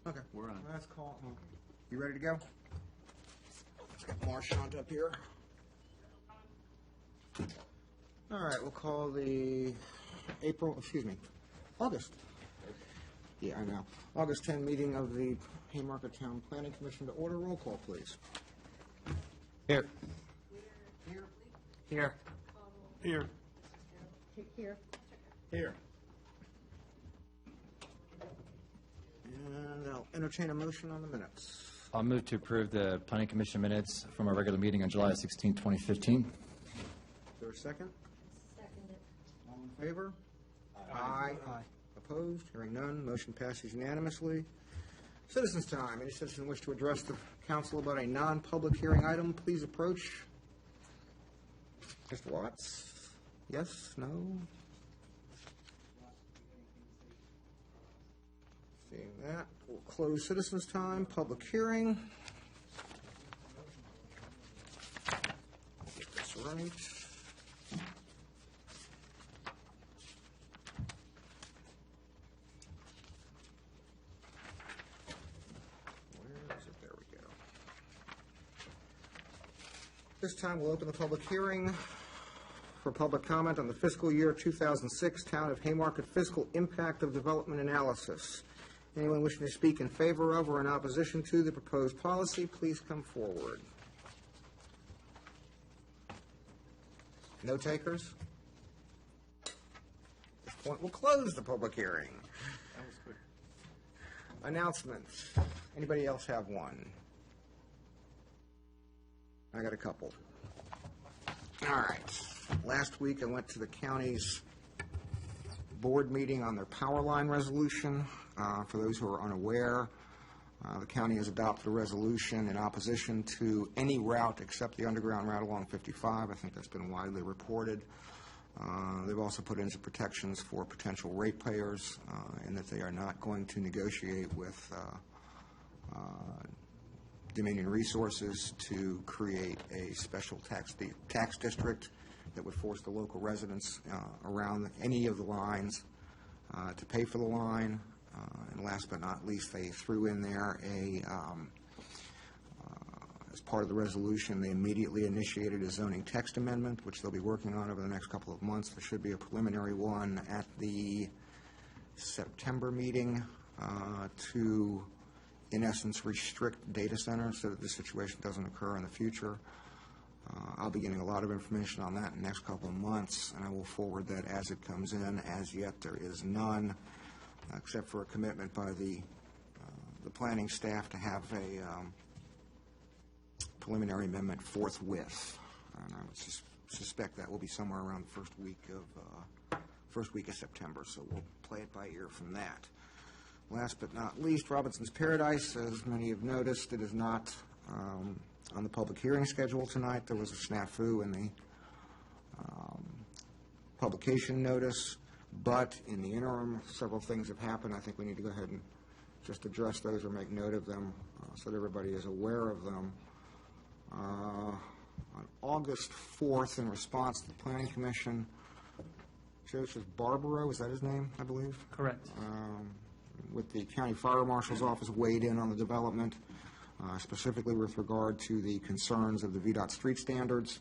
Okay. We're on. Let's call. You ready to go? Let's get Marchant up here. All right, we'll call the August. Yeah, I know. August 10 meeting of the Haymarket Town Planning Commission to order. Roll call, please. Here. Here. Here. Here. Here. Here. And I'll entertain a motion on the minutes. I'll move to approve the Planning Commission minutes from our regular meeting on July 16, 2015. Is there a second? Second it. All in favor? Aye. Opposed? Hearing none, motion passes unanimously. Citizens' time. Any citizen wish to address the council about a non-public hearing item, please approach. Mr. Watts? Yes? No? Seeing that, we'll close citizens' time, public hearing. Get this right. Where is it? There we go. This time we'll open the public hearing for public comment on the fiscal year 2006 Town of Haymarket Fiscal Impact of Development Analysis. Anyone wishing to speak in favor of or in opposition to the proposed policy, please come forward. No takers? At this point, we'll close the public hearing. That was quick. Announcements. Anybody else have one? I got a couple. All right. Last week, I went to the county's board meeting on their power line resolution. For those who are unaware, the county has adopted a resolution in opposition to any route except the underground route along 55. I think that's been widely reported. They've also put in some protections for potential ratepayers in that they are not going to negotiate with Dominion Resources to create a special tax district that would force the local residents around any of the lines to pay for the line. And last but not least, they threw in there as part of the resolution, they immediately initiated a zoning text amendment, which they'll be working on over the next couple of months. There should be a preliminary one at the September meeting to, in essence, restrict data centers so that this situation doesn't occur in the future. I'll be getting a lot of information on that in the next couple of months, and I will forward that as it comes in. As yet, there is none, except for a commitment by the planning staff to have a preliminary amendment forthwith. And I would suspect that will be somewhere around the first week of September, so we'll play it by ear from that. Last but not least, Robinson's Paradise, as many have noticed, it is not on the public hearing schedule tonight. There was a snafu in the publication notice, but in the interim, several things have happened. I think we need to go ahead and just address those or make note of them so that everybody is aware of them. On August 4th, in response to the Planning Commission, Joseph Barbaro, is that his name, I believe? Correct. With the County Fire Marshal's Office weighed in on the development, specifically with regard to the concerns of the VDOT street standards.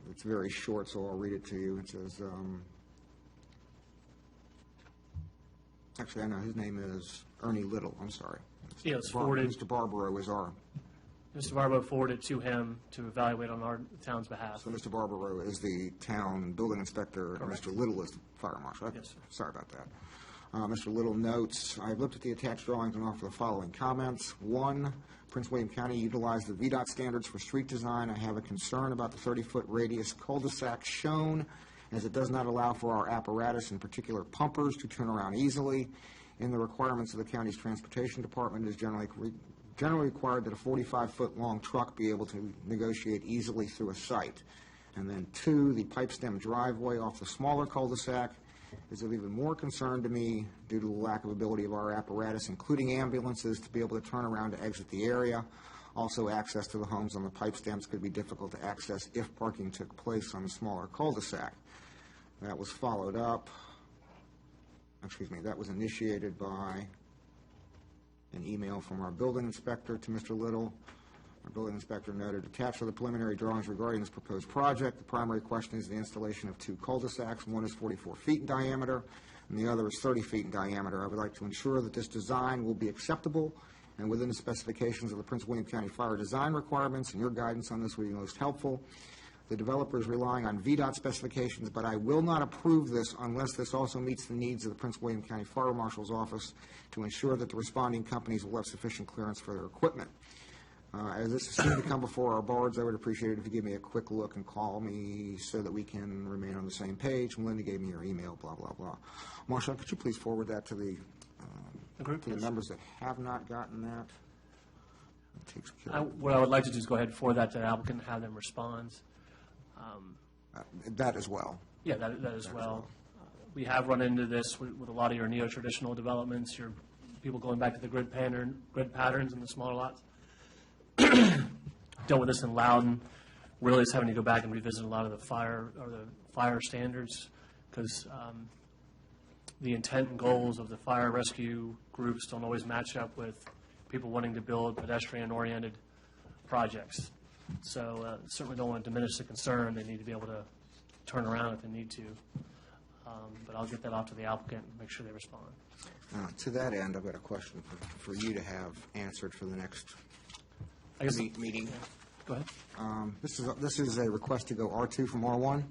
It's very short, so I'll read it to you. It says, actually, I know his name is Ernie Little. I'm sorry. Yeah, it's forwarded. Mr. Barbaro is our... Mr. Barbo forwarded to him to evaluate on our town's behalf. So Mr. Barbaro is the town building inspector, and Correct. Mr. Little is the fire marshal. Yes, sir. Sorry about that. Mr. Little notes, I've looked at the attached drawings and offer the following comments. 1, Prince William County utilized the VDOT standards for street design. I have a concern about the 30-foot radius cul-de-sac shown, as it does not allow for our apparatus, in particular pumpers, to turn around easily. In the requirements of the county's transportation department, it is generally required that a 45-foot long truck be able to negotiate easily through a site. And then 2, the pipe stem driveway off the smaller cul-de-sac is of even more concern to me due to the lack of ability of our apparatus, including ambulances, to be able to turn around to exit the area. Also, access to the homes on the pipe stems could be difficult to access if parking took place on the smaller cul-de-sac. That was followed up, that was initiated by email from our building inspector to Mr. Little. Our building inspector noted, attached are the preliminary drawings regarding this proposed project. The primary question is the installation of two cul-de-sacs. One is 44 feet in diameter, and the other is 30 feet in diameter. I would like to ensure that this design will be acceptable and within the specifications of the Prince William County Fire design requirements, and your guidance on this will be most helpful. The developer is relying on VDOT specifications, but I will not approve this unless this also meets the needs of the Prince William County Fire Marshal's office to ensure that the responding companies will have sufficient clearance for their equipment. As this is soon to come before our boards, I would appreciate it if you give me a quick look and call me so that we can remain on the same page. Melinda gave me your email, blah, blah, blah. Marshall, could you please forward that to the group, yes. members that have not gotten that? It takes care of What I would like to do is go ahead and forward that to the applicant and have them respond. that as well. Yeah, that as well. We have run into this with a lot of your neo-traditional developments, your people going back to the grid patterns in the smaller lots. Dealt with this in Loudon, really is having to go back and revisit a lot of the fire standards, because the intent and goals of the fire rescue groups don't always match up with people wanting to build pedestrian-oriented projects. So certainly don't want to diminish the concern. They need to be able to turn around if they need to. But I'll get that off to the applicant and make sure they respond. To that end, I've got a question for you to have answered for the next I guess, meeting. yeah. Go ahead. This is a request to go R2 from R1,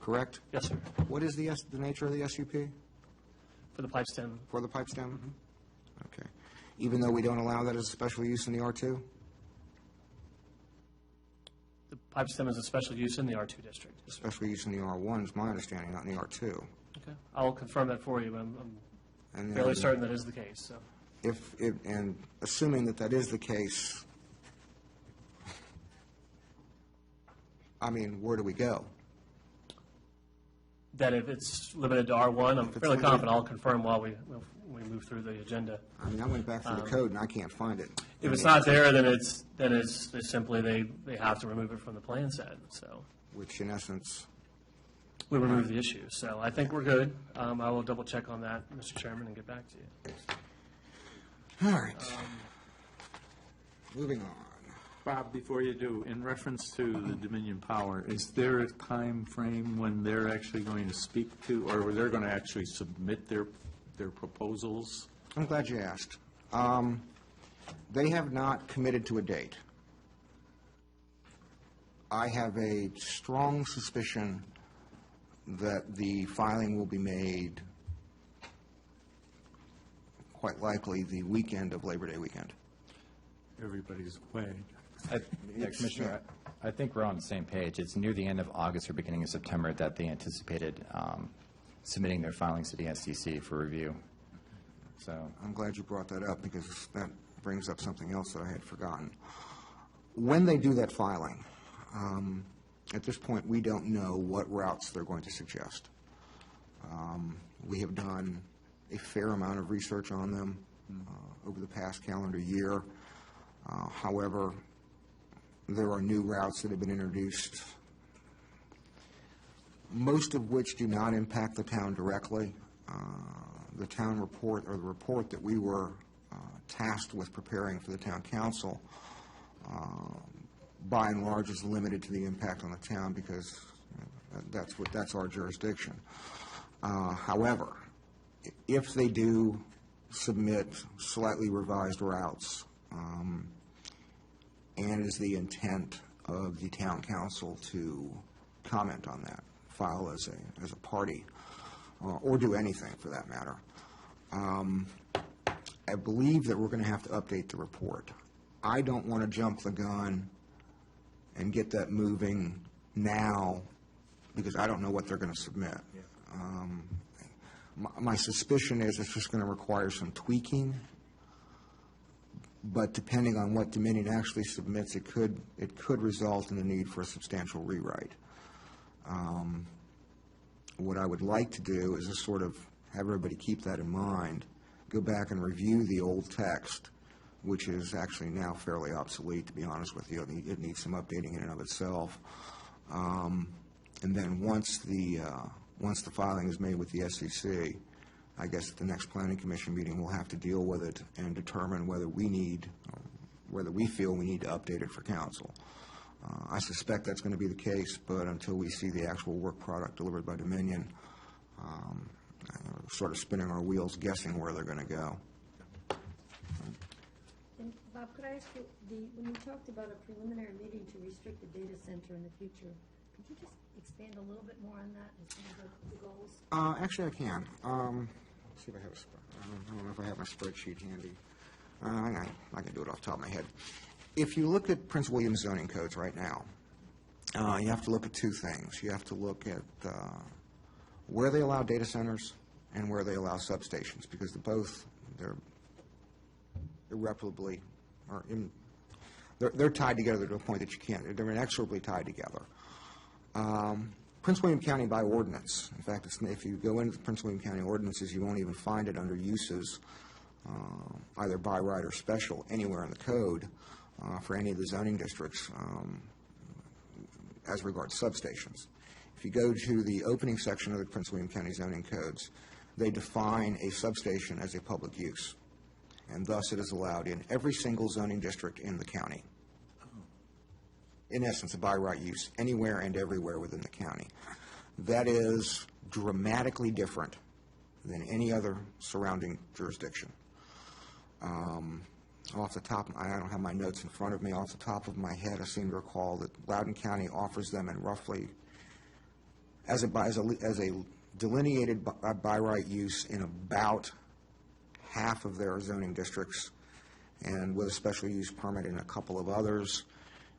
correct? Yes, sir. What is the nature of the SUP For the pipe stem. for the pipe stem? Okay. Even though we don't allow that as a special use in the R2? The pipe stem is a special use in the R2 district. Yes, sir. Special use in the R1 is my understanding, not in the R2. Okay. I'll confirm that for you, but I'm And fairly then certain that is the case, so. and assuming that is the case, I mean, where do we go? That if it's limited to R1, I'm it's fairly limited- confident I'll confirm while we move through the agenda. I mean, I went back through the code and I can't find it. If it's not there, then it's simply they have to remove it from the plan set, so. Which in essence, We remove the issue, so I think we're good. I will double check on that, Mr. Chairman, and get back to you. all right. Moving on. Bob, before you do, in reference to the Dominion Power, is there a time frame when they're actually going to speak to, or they're going to actually submit their proposals? I'm glad you asked. They have not committed to a date. I have a strong suspicion that the filing will be made quite likely the weekend of Labor Day weekend. Everybody's away. Commissioner, I think we're on the same page. It's near the end of August or beginning of September that they anticipated submitting their filings to the SEC for review. So I'm glad you brought that up because that brings up something else that I had forgotten. When they do that filing, at this point, we don't know what routes they're going to suggest. We have done a fair amount of research on them over the past calendar year. However, there are new routes that have been introduced, most of which do not impact the town directly. The town report, or the report that we were tasked with preparing for the town council, by and large is limited to the impact on the town because that's our jurisdiction. However, if they do submit slightly revised routes, and it is the intent of the town council to comment on that, file as a party, or do anything for that matter, I believe that we're going to have to update the report. I don't want to jump the gun and get that moving now because I don't know what they're going to submit. My suspicion is it's just going to require some tweaking, but depending on what Dominion actually submits, it could result in the need for a substantial rewrite. What I would like to do is just sort of have everybody keep that in mind, go back and review the old text, which is actually now fairly obsolete, to be honest with you. It needs some updating in and of itself. And then once the filing is made with the SEC, I guess at the next planning commission meeting, we'll have to deal with it and determine whether we feel we need to update it for council. I suspect that's going to be the case, but until we see the actual work product delivered by Dominion, sort of spinning our wheels, guessing where they're going to go. And Bob, could I ask you, when you talked about a preliminary meeting to restrict the data center in the future, could you just expand a little bit more on that and some of the goals? Actually, I can. Let's see if I have I don't know if I have my spreadsheet handy. I can do it off the top of my head. If you look at Prince William zoning codes right now, you have to look at two things. You have to look at where they allow data centers and where they allow substations, because they're irreparably, they're tied together to a point that you can't. They're inexorably tied together. Prince William County by ordinance. In fact, if you go into the Prince William County ordinances, you won't even find it under uses, either by right or special, anywhere in the code for any of the zoning districts as regards substations. If you go to the opening section of the Prince William County zoning codes, they define a substation as a public use, and thus it is allowed in every single zoning district in the county. In essence, a by right use anywhere and everywhere within the county. That is dramatically different than any other surrounding jurisdiction. Off the top, I don't have my notes in front of me. Off the top of my head, I seem to recall that Loudoun County offers them in roughly, as a delineated by right use in about half of their zoning districts, and with a special use permit in a couple of others.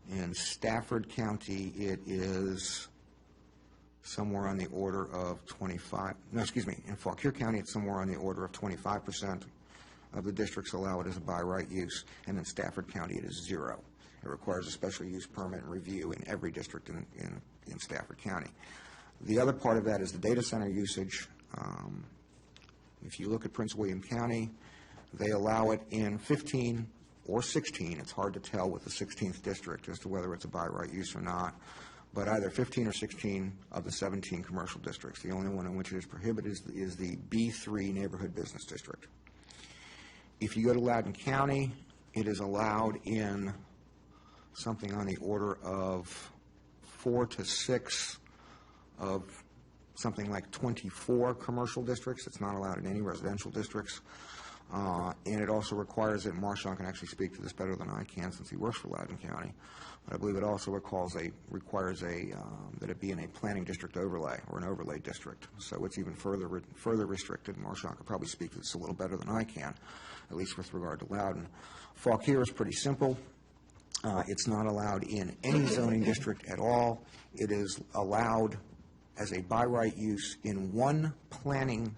In Stafford County, it is somewhere on the order of 25, no, excuse me, in Fauquier County, it's somewhere on the order of 25% of the districts allow it as a by right use, and in Stafford County, it is 0. It requires a special use permit and review in every district in Stafford County. The other part of that is the data center usage. If you look at Prince William County, they allow it in 15 or 16. It's hard to tell with the 16th district as to whether it's a by right use or not, but either 15 or 16 of the 17 commercial districts. The only one in which it is prohibited is the B3 neighborhood business district. If you go to Loudoun County, it is allowed in something on the order of 4 to 6 of something like 24 commercial districts. It's not allowed in any residential districts. And it also requires that Marshawn can actually speak to this better than I can since he works for Loudoun County. But I believe it also requires that it be in a planning district overlay or an overlay district. So it's even further restricted. Marshawn could probably speak to this a little better than I can, at least with regard to Loudoun. Fauquier is pretty simple. It's not allowed in any zoning district at all. It is allowed as a by right use in one planning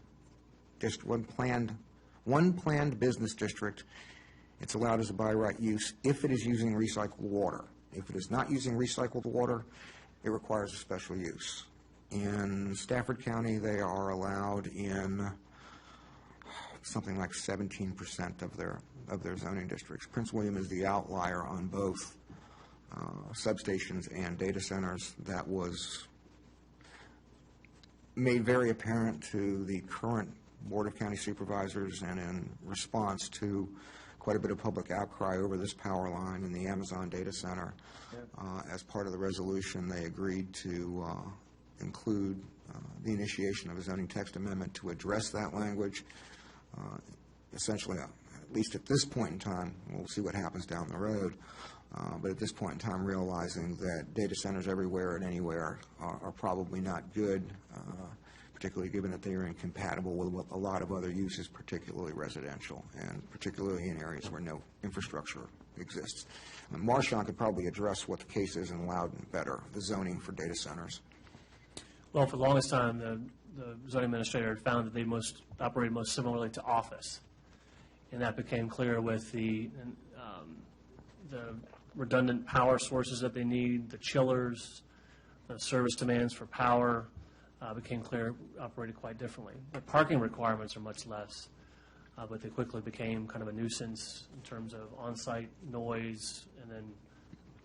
district, one planned business district. It's allowed as a by right use if it is using recycled water. If it is not using recycled water, it requires a special use. In Stafford County, they are allowed in something like 17% of their zoning districts. Prince William is the outlier on both substations and data centers. That was made very apparent to the current Board of County Supervisors, and in response to quite a bit of public outcry over this power line in the Amazon data center. As part of the resolution, they agreed to include the initiation of a zoning text amendment to address that language. Essentially, at least at this point in time, we'll see what happens down the road, but at this point in time, realizing that data centers everywhere and anywhere are probably not good, particularly given that they are incompatible with a lot of other uses, particularly residential, and particularly in areas where no infrastructure exists. Marshawn could probably address what the case is in Loudoun better, the zoning for data centers. Well, for the longest time, the zoning administrator had found that they operated most similarly to office. And that became clear with the redundant power sources that they need, the chillers, the service demands for power, became clear, operated quite differently. The parking requirements are much less, but they quickly became kind of a nuisance in terms of on-site noise and then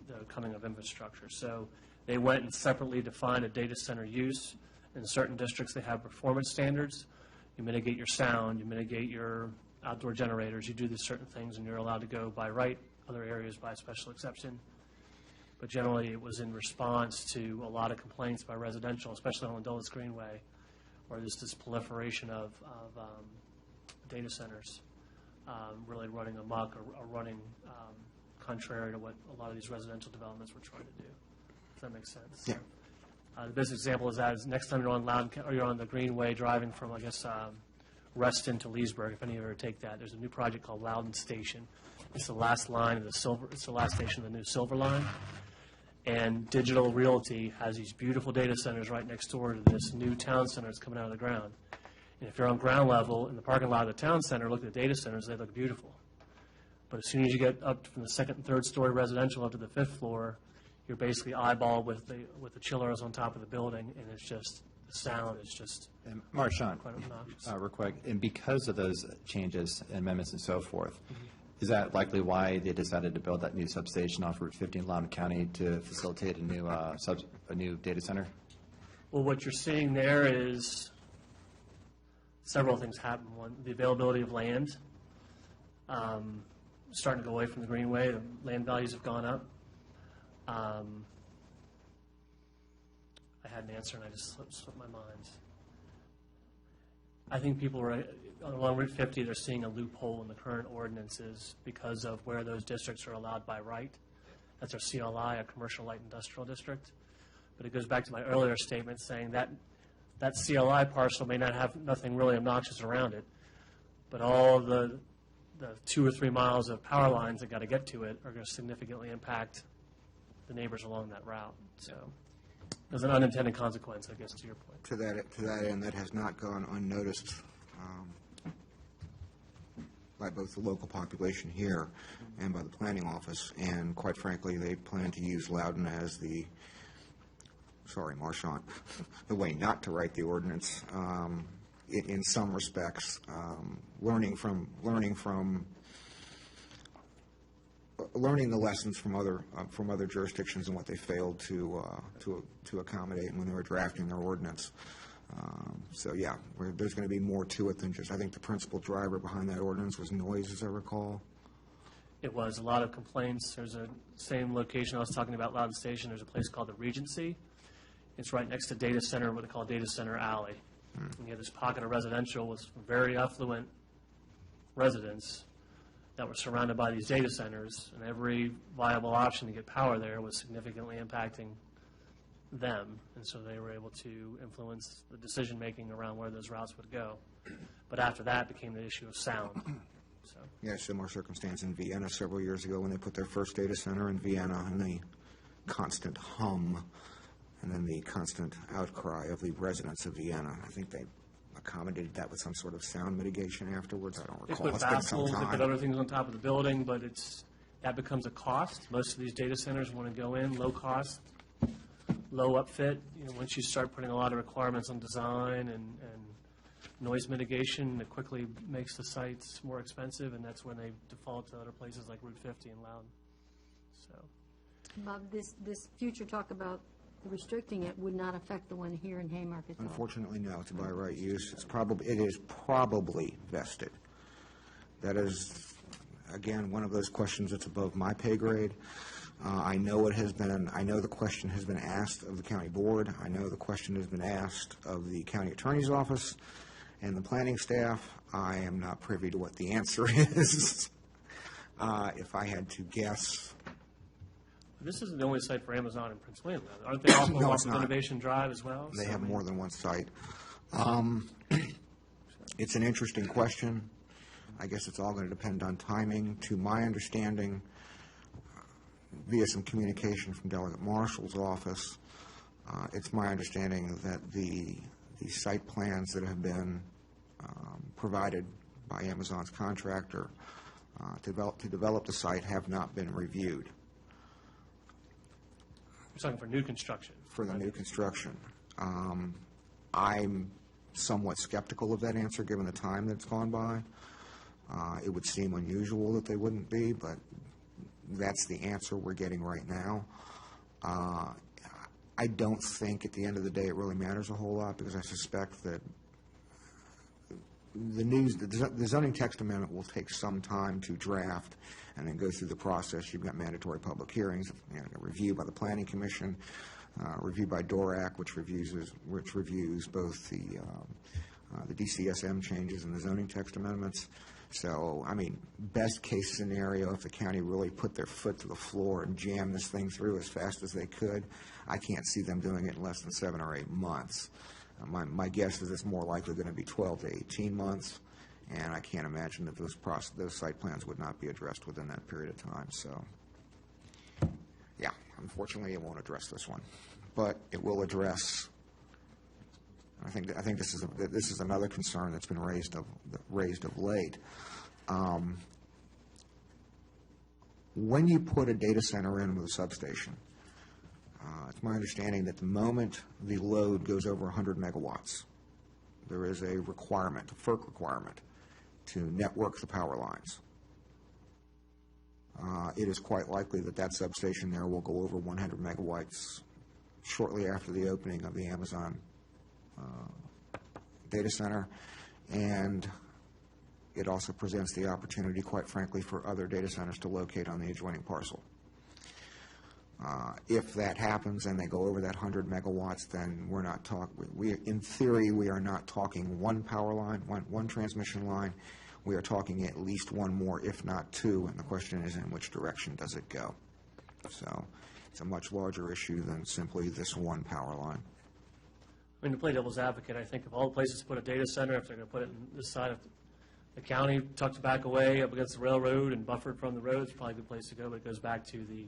the coming of infrastructure. So they went and separately defined a data center use. In certain districts, they have performance standards. you mitigate your sound, you mitigate your outdoor generators, you do these certain things, and you're allowed to go by right, other areas by special exception. But generally, it was in response to a lot of complaints by residential, especially on the Dulles Greenway, where there's this proliferation of data centers really running amok or running contrary to what a lot of these residential developments were trying to do. Does that make sense? Yeah. The best example is that is next time you're on or you're on the Greenway driving from, I guess, Reston to Leesburg, if any of you ever take that, there's a new project called Loudon Station. It's the last line of the Silver, it's the last station of the new Silver Line. And Digital Realty has these beautiful data centers right next door to this new town center that's coming out of the ground. And if you're on ground level in the parking lot of the town center, look at the data centers, they look beautiful. But as soon as you get up from the second and third story residential up to the fifth floor, you're basically eyeballed with the chillers on top of the building, and it's just, the sound is just And Marchant, quite obnoxious. real quick, and because of those changes, amendments and so forth, is that likely why they decided to build that new substation off Route 50 in Loudoun County to facilitate a new data center? Well, what you're seeing there is several things happen. One, the availability of land, starting to go away from the Greenway. The land values have gone up. I had an answer and I just slipped my mind. I think people are, along Route 50, they're seeing a loophole in the current ordinances because of where those districts are allowed by right. That's our CLI, a commercial light industrial district. But it goes back to my earlier statement saying that that CLI parcel may not have nothing really obnoxious around it, but all the 2 or 3 miles of power lines that got to get to it are going to significantly impact the neighbors along that route. So there's an unintended consequence, I guess, to your point. To that end, that has not gone unnoticed by both the local population here and by the planning office. And quite frankly, they plan to use Loudon as Marchant, the way not to write the ordinance. In some respects, learning the lessons from other jurisdictions and what they failed to accommodate when they were drafting their ordinance. So yeah, there's going to be more to it than just. I think the principal driver behind that ordinance was noise, as I recall. It was a lot of complaints. There's a same location I was talking about, Loudon Station. There's a place called the Regency. It's right next to Data Center, what they call Data Center Alley. And you have this pocket of residential with very affluent residents that were surrounded by these data centers, and every viable option to get power there was significantly impacting them, and so they were able to influence the decision-making around where those routes would go. But after that became the issue of sound. So Yeah, similar circumstance in Vienna several years ago when they put their first data center in Vienna, and the constant hum and then the constant outcry of the residents of Vienna. I think they accommodated that with some sort of sound mitigation afterwards. I don't they recall. put It's been some baffles, they put time. other things on top of the building, but that becomes a cost. Most of these data centers want to go in low cost, low upfit. Once you start putting a lot of requirements on design and noise mitigation, it quickly makes the sites more expensive, and that's when they default to other places like Route 50 and Loudon. So Bob, this future talk about restricting it would not affect the one here in Haymarket, though. Unfortunately, no. It's a by right use. It is probably vested. That is, again, one of those questions that's above my pay grade. I know the question has been asked of the county board. I know the question has been asked of the county attorney's office and the planning staff. I am not privy to what the answer is. If I had to guess, this isn't the only site for Amazon in Prince William, though. Aren't they also No, off it's of not. Innovation Drive as well? they So, have I mean, more than one site. It's an interesting question. I guess it's all going to depend on timing. To my understanding, via some communication from Delegate Marshall's office, it's my understanding that the site plans that have been provided by Amazon's contractor to develop the site have not been reviewed You're talking for new construction. for the new construction. I'm somewhat skeptical of that answer, given the time that's gone by. It would seem unusual that they wouldn't be, but that's the answer we're getting right now. I don't think at the end of the day it really matters a whole lot, because I suspect that the zoning text amendment will take some time to draft and then go through the process. You've got mandatory public hearings, a review by the Planning Commission, review by DORAC, which reviews both the DCSM changes and the zoning text amendments. So, I mean, best case scenario, if the county really put their foot to the floor and jammed this thing through as fast as they could, I can't see them doing it in less than 7 or 8 months. My guess is it's more likely going to be 12 to 18 months, and I can't imagine that those site plans would not be addressed within that period of time. So, yeah, unfortunately, it won't address this one, but it will address. I think this is another concern that's been raised of late. When you put a data center in with a substation, it's my understanding that the moment the load goes over 100 megawatts, there is a requirement, a FERC requirement, to network the power lines. It is quite likely that that substation there will go over 100 megawatts shortly after the opening of the Amazon data center, and it also presents the opportunity, quite frankly, for other data centers to locate on the adjoining parcel. If that happens and they go over that 100 megawatts, then we're not talking, in theory, we are not talking one power line, one transmission line. We are talking at least one more, if not two, and the question is, in which direction does it go? So it's a much larger issue than simply this one power line. I mean, to play devil's advocate, I think of all the places to put a data center, if they're going to put it in this side of the county, tucked back away up against the railroad and buffered from the road, it's probably a good place to go, but it goes back to the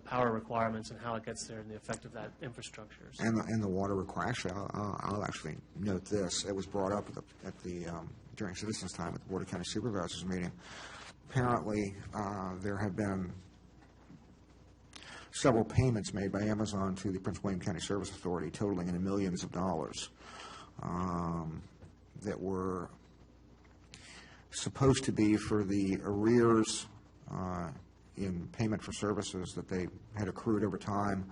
power requirements and how it gets there and the effect of that infrastructure. So. And the water requirement. Actually, I'll actually note this. It was brought up at the during citizens' time at the Board of County Supervisors meeting. Apparently, there have been several payments made by Amazon to the Prince William County Service Authority totaling in the millions of dollars that were supposed to be for the arrears in payment for services that they had accrued over time,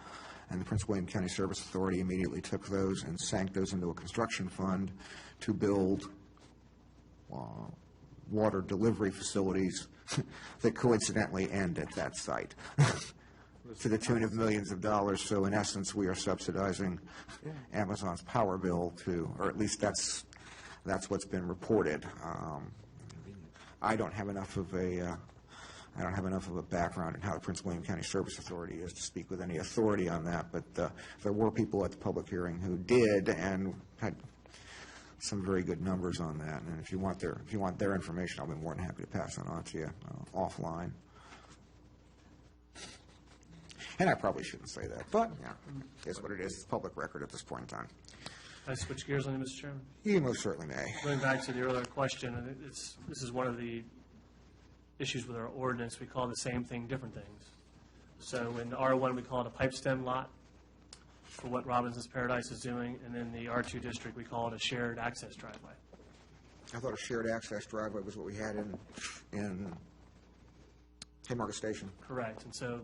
and the Prince William County Service Authority immediately took those and sank those into a construction fund to build water delivery facilities that coincidentally end at that site to the tune of millions of dollars. So in essence, we are subsidizing Amazon's power bill or at least that's what's been reported. I don't have enough of a background in how the Prince William County Service Authority is to speak with any authority on that, but there were people at the public hearing who did and had some very good numbers on that. And if you want their information, I'll be more than happy to pass that on to you offline. And I probably shouldn't say that, but yeah, it's what it is. It's public record at this point in time. Can I switch gears on you, Mr. Chairman? You most certainly may. Going back to the earlier question, and this is one of the issues with our ordinance. We call the same thing different things. So in R1, we call it a pipe stem lot for what Robinson's Paradise is doing, and in the R2 district, we call it a shared access driveway. I thought a shared access driveway was what we had in Haymarket Station. Correct, and so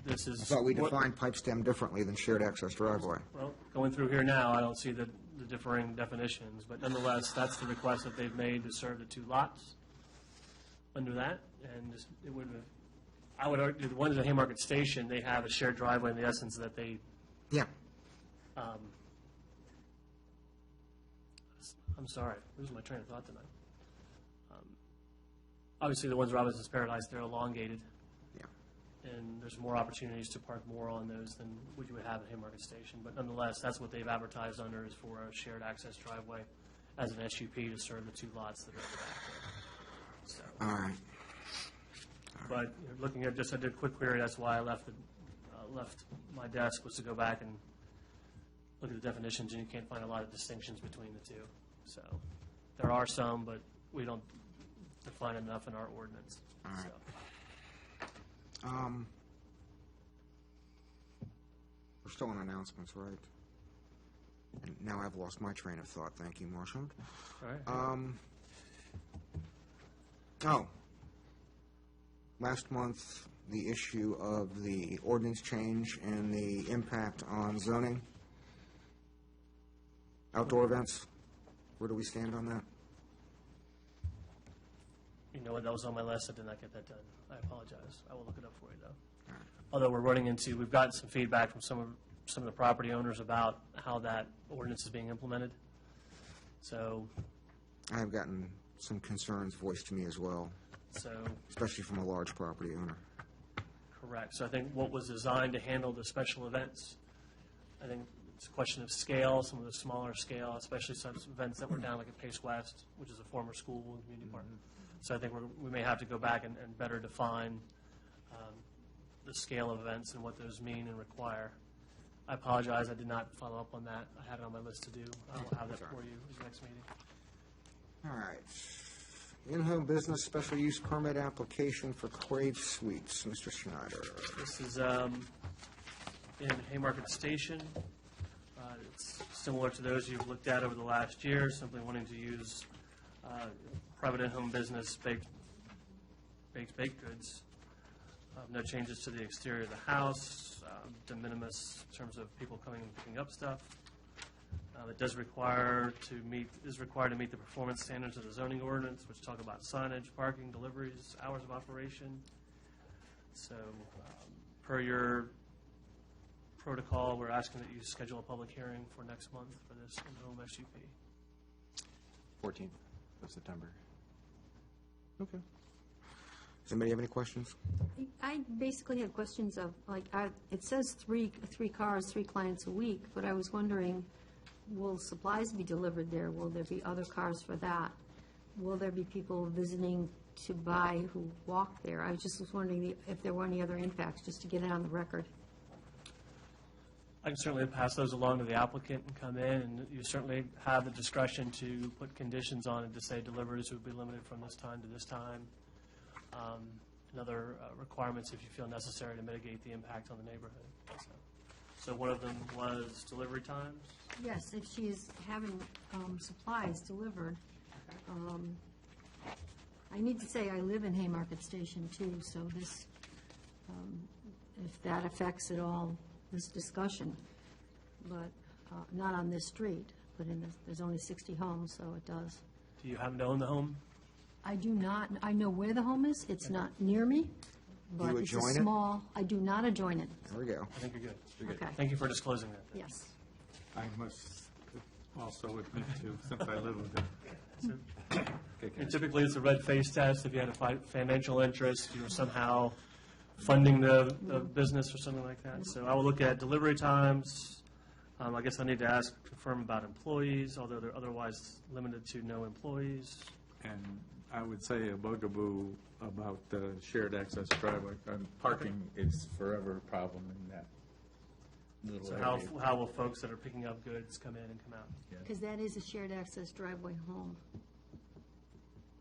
this is... I thought we defined pipe stem differently than shared access driveway. Well, going through here now, I don't see the differing definitions, but nonetheless, that's the request that they've made to serve the two lots under that, and it would have, I would argue, the ones at Haymarket Station, they have a shared driveway in the essence that they... Yeah. I'm sorry, losing my train of thought tonight. Obviously, the ones at Robinson's Paradise, they're elongated, Yeah. and there's more opportunities to park more on those than what you would have at Haymarket Station. But nonetheless, that's what they've advertised under, is for a shared access driveway as an SUP to serve the two lots that are at the back there. So. All right. But looking at just, I did a quick query, that's why I left my desk, was to go back and look at the definitions, and you can't find a lot of distinctions between the two. So there are some, but we don't define enough in our ordinance. All right. So. We're still on announcements, right? And now I've lost my train of thought. Thank you, Marshall. All right. Last month, the issue of the ordinance change and the impact on zoning, outdoor events. Where do we stand on that? You know what, that was on my list, I did not get that done. I apologize. I will look it up for you, though. Although we've gotten some feedback from some of the property owners about how that ordinance is being implemented. So, I have gotten some concerns voiced to me as well, especially from a large property owner. correct. So I think what was designed to handle the special events, I think it's a question of scale, some of the smaller scale, especially some events that were down like at Pace West, which is a former school and community park. So I think we may have to go back and better define the scale of events and what those mean and require. I apologize, I did not follow up on that. I had it on my list to do. I will have that for you at the next meeting. All right. In-home business special use permit application for Crave Suites. Mr. Schneider. This is in Haymarket Station. It's similar to those you've looked at over the last year, simply wanting to use private in-home business baked goods. No changes to the exterior of the house, de minimis in terms of people coming and picking up stuff. It is required to meet the performance standards of the zoning ordinance, which talk about signage, parking, deliveries, hours of operation. So, per your protocol, we're asking that you schedule a public hearing for next month for this in-home SUP. 14th of September. Okay. Does anybody have any questions? I basically had questions of, like, it says three cars, 3 clients a week, but I was wondering, will supplies be delivered there? Will there be other cars for that? Will there be people visiting to buy who walk there? I just was wondering if there were any other impacts, just to get it on the record. I can certainly pass those along to the applicant and come in, and you certainly have the discretion to put conditions on it to say deliveries would be limited from this time to this time. And other requirements if you feel necessary to mitigate the impact on the neighborhood. So one of them was delivery times. Yes, if she is having supplies delivered. I need to say, I live in Haymarket Station too, so this, if that affects at all this discussion, but not on this street, but there's only 60 homes, so it does. Do you happen to own the home? I do not, I know where the home is, it's not near me, but it's a adjoin it? small, I do not adjoin it. There we go. I think you're good. You're good. Okay. Thank you for disclosing that. Yes. I must also admit to, since I live with it. And typically, it's a red face test. If you had a financial interest, you were somehow funding the business or something like that. So I will look at delivery times. I guess I need to confirm about employees, although they're otherwise limited to no employees. And I would say a bugaboo about the shared access driveway, parking is forever a problem in that little So area. how will folks that are picking up goods come in and come out? Because that is a shared access driveway home,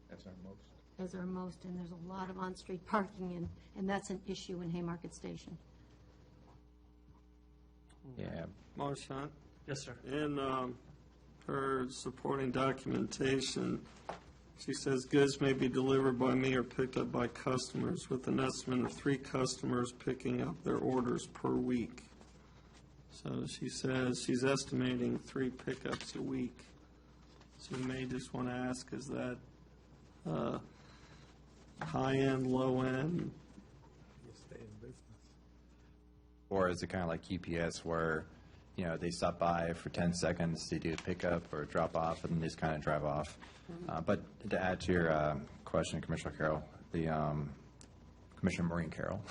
That's our most. as are most, and there's a lot of on-street parking, and that's an issue in Haymarket Station. Yeah. Marchant, Yes, sir. in her supporting documentation, she says goods may be delivered by me or picked up by customers with an estimate of 3 customers picking up their orders per week. So she says she's estimating 3 pickups a week. So you may just want to ask, is that high-end, low-end? Stay in business. Or is it kind of like UPS where, you know, they stop by for 10 seconds, they do a pickup or a drop off, and they just kind of drive off? But to add to your question, Commissioner Carroll, Commissioner Maureen Carroll,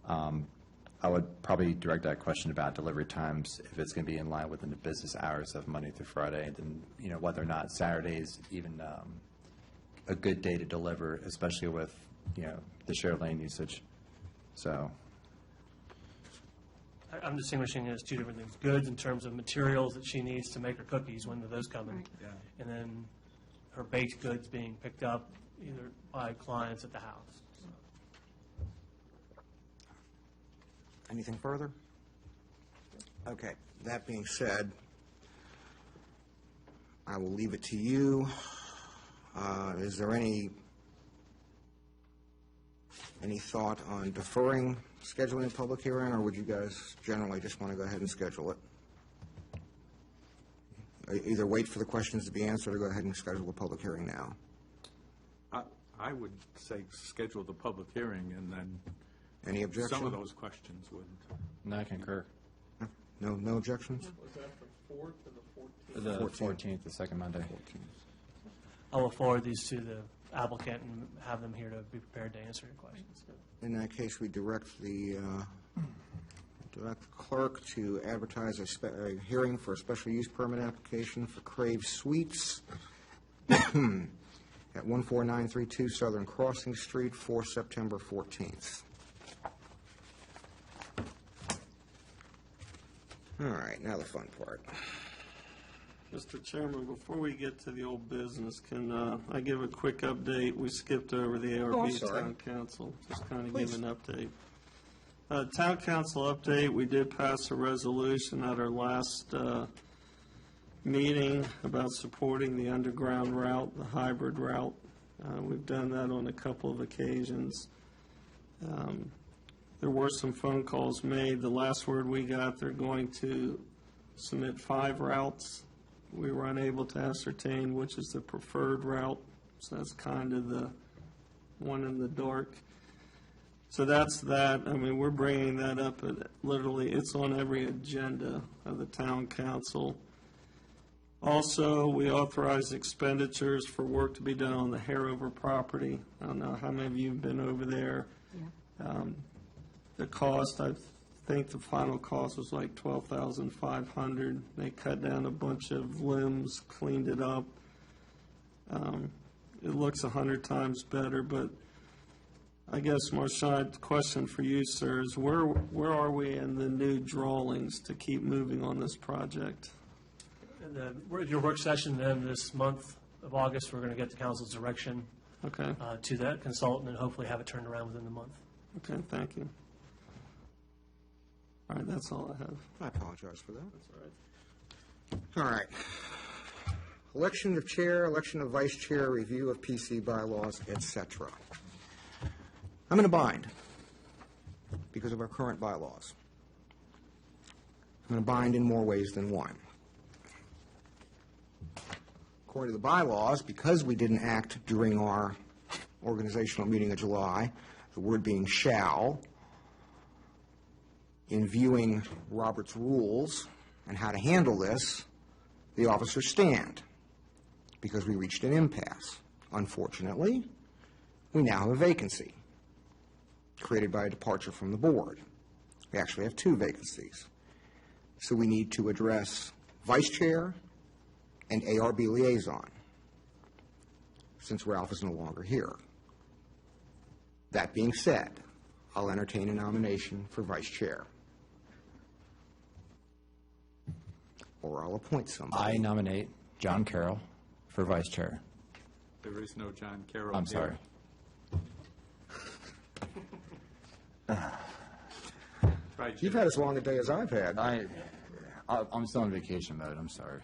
I would probably direct that question about delivery times, if it's going to be in line within the business hours of Monday through Friday, then, you know, whether or not Saturday's even a good day to deliver, especially with, you know, the shared lane usage. So, I'm distinguishing it as 2 different things. Goods in terms of materials that she needs to make her cookies, when do those come in? Right. Yeah. And then her baked goods being picked up either by clients at the house. Anything further? Okay, that being said, I will leave it to you. Is there any thought on deferring scheduling a public hearing, or would you guys generally just want to go ahead and schedule it? either wait for the questions to be answered or go ahead and schedule a public hearing now? I would say schedule the public hearing, and then Any objection? some of those questions would. No, I concur. No objections? Was that the 4th or the 14th? The 14th, the second Monday. I will forward these to the applicant and have them here to be prepared to answer your questions. In that case, we direct the clerk to advertise a hearing for a special use permit application for Crave Suites at 14932 Southern Crossing Street for September 14th. All right, now the fun part. Mr. Chairman, before we get to the old business, can I give a quick update? We skipped over the ARB sorry. Town Council, just kind of Please. give an update. Town Council update, we did pass a resolution at our last meeting about supporting the underground route, the hybrid route. We've done that on a couple of occasions. There were some phone calls made. The last word we got, they're going to submit 5 routes. We were unable to ascertain which is the preferred route, so that's kind of the one in the dark. So that's that. I mean, we're bringing that up, literally, it's on every agenda of the town council. Also, we authorized expenditures for work to be done on the Harover property. I don't know how many of you have been over there. Yeah. The cost, I think the final cost was like $12,500. They cut down a bunch of limbs, cleaned it up. It looks 100 times better, but I guess, Marshad, the question for you, sir, is where are we in the new drawings to keep moving on this project? Your work session then this month of August, we're going to get the council's direction Okay, to that consultant and hopefully have it turned around within the month. okay, thank you. All right, that's all I have. I apologize for that. All right. Election of chair, election of vice chair, review of PC bylaws, et cetera. I'm in a bind because of our current bylaws. I'm in a bind in more ways than one. According to the bylaws, because we didn't act during our organizational meeting of July, the word being shall, in viewing Robert's rules and how to handle this, the officers stand because we reached an impasse. Unfortunately, we now have a vacancy created by a departure from the board. We actually have 2 vacancies. So we need to address vice chair and ARB liaison, since Ralph is no longer here. That being said, I'll entertain a nomination for vice chair. Or I'll appoint somebody. I nominate John Carroll for vice chair. There is no John Carroll. I'm here. sorry. Try You've had as long a day as I've had. I'm still in vacation mode. I'm sorry.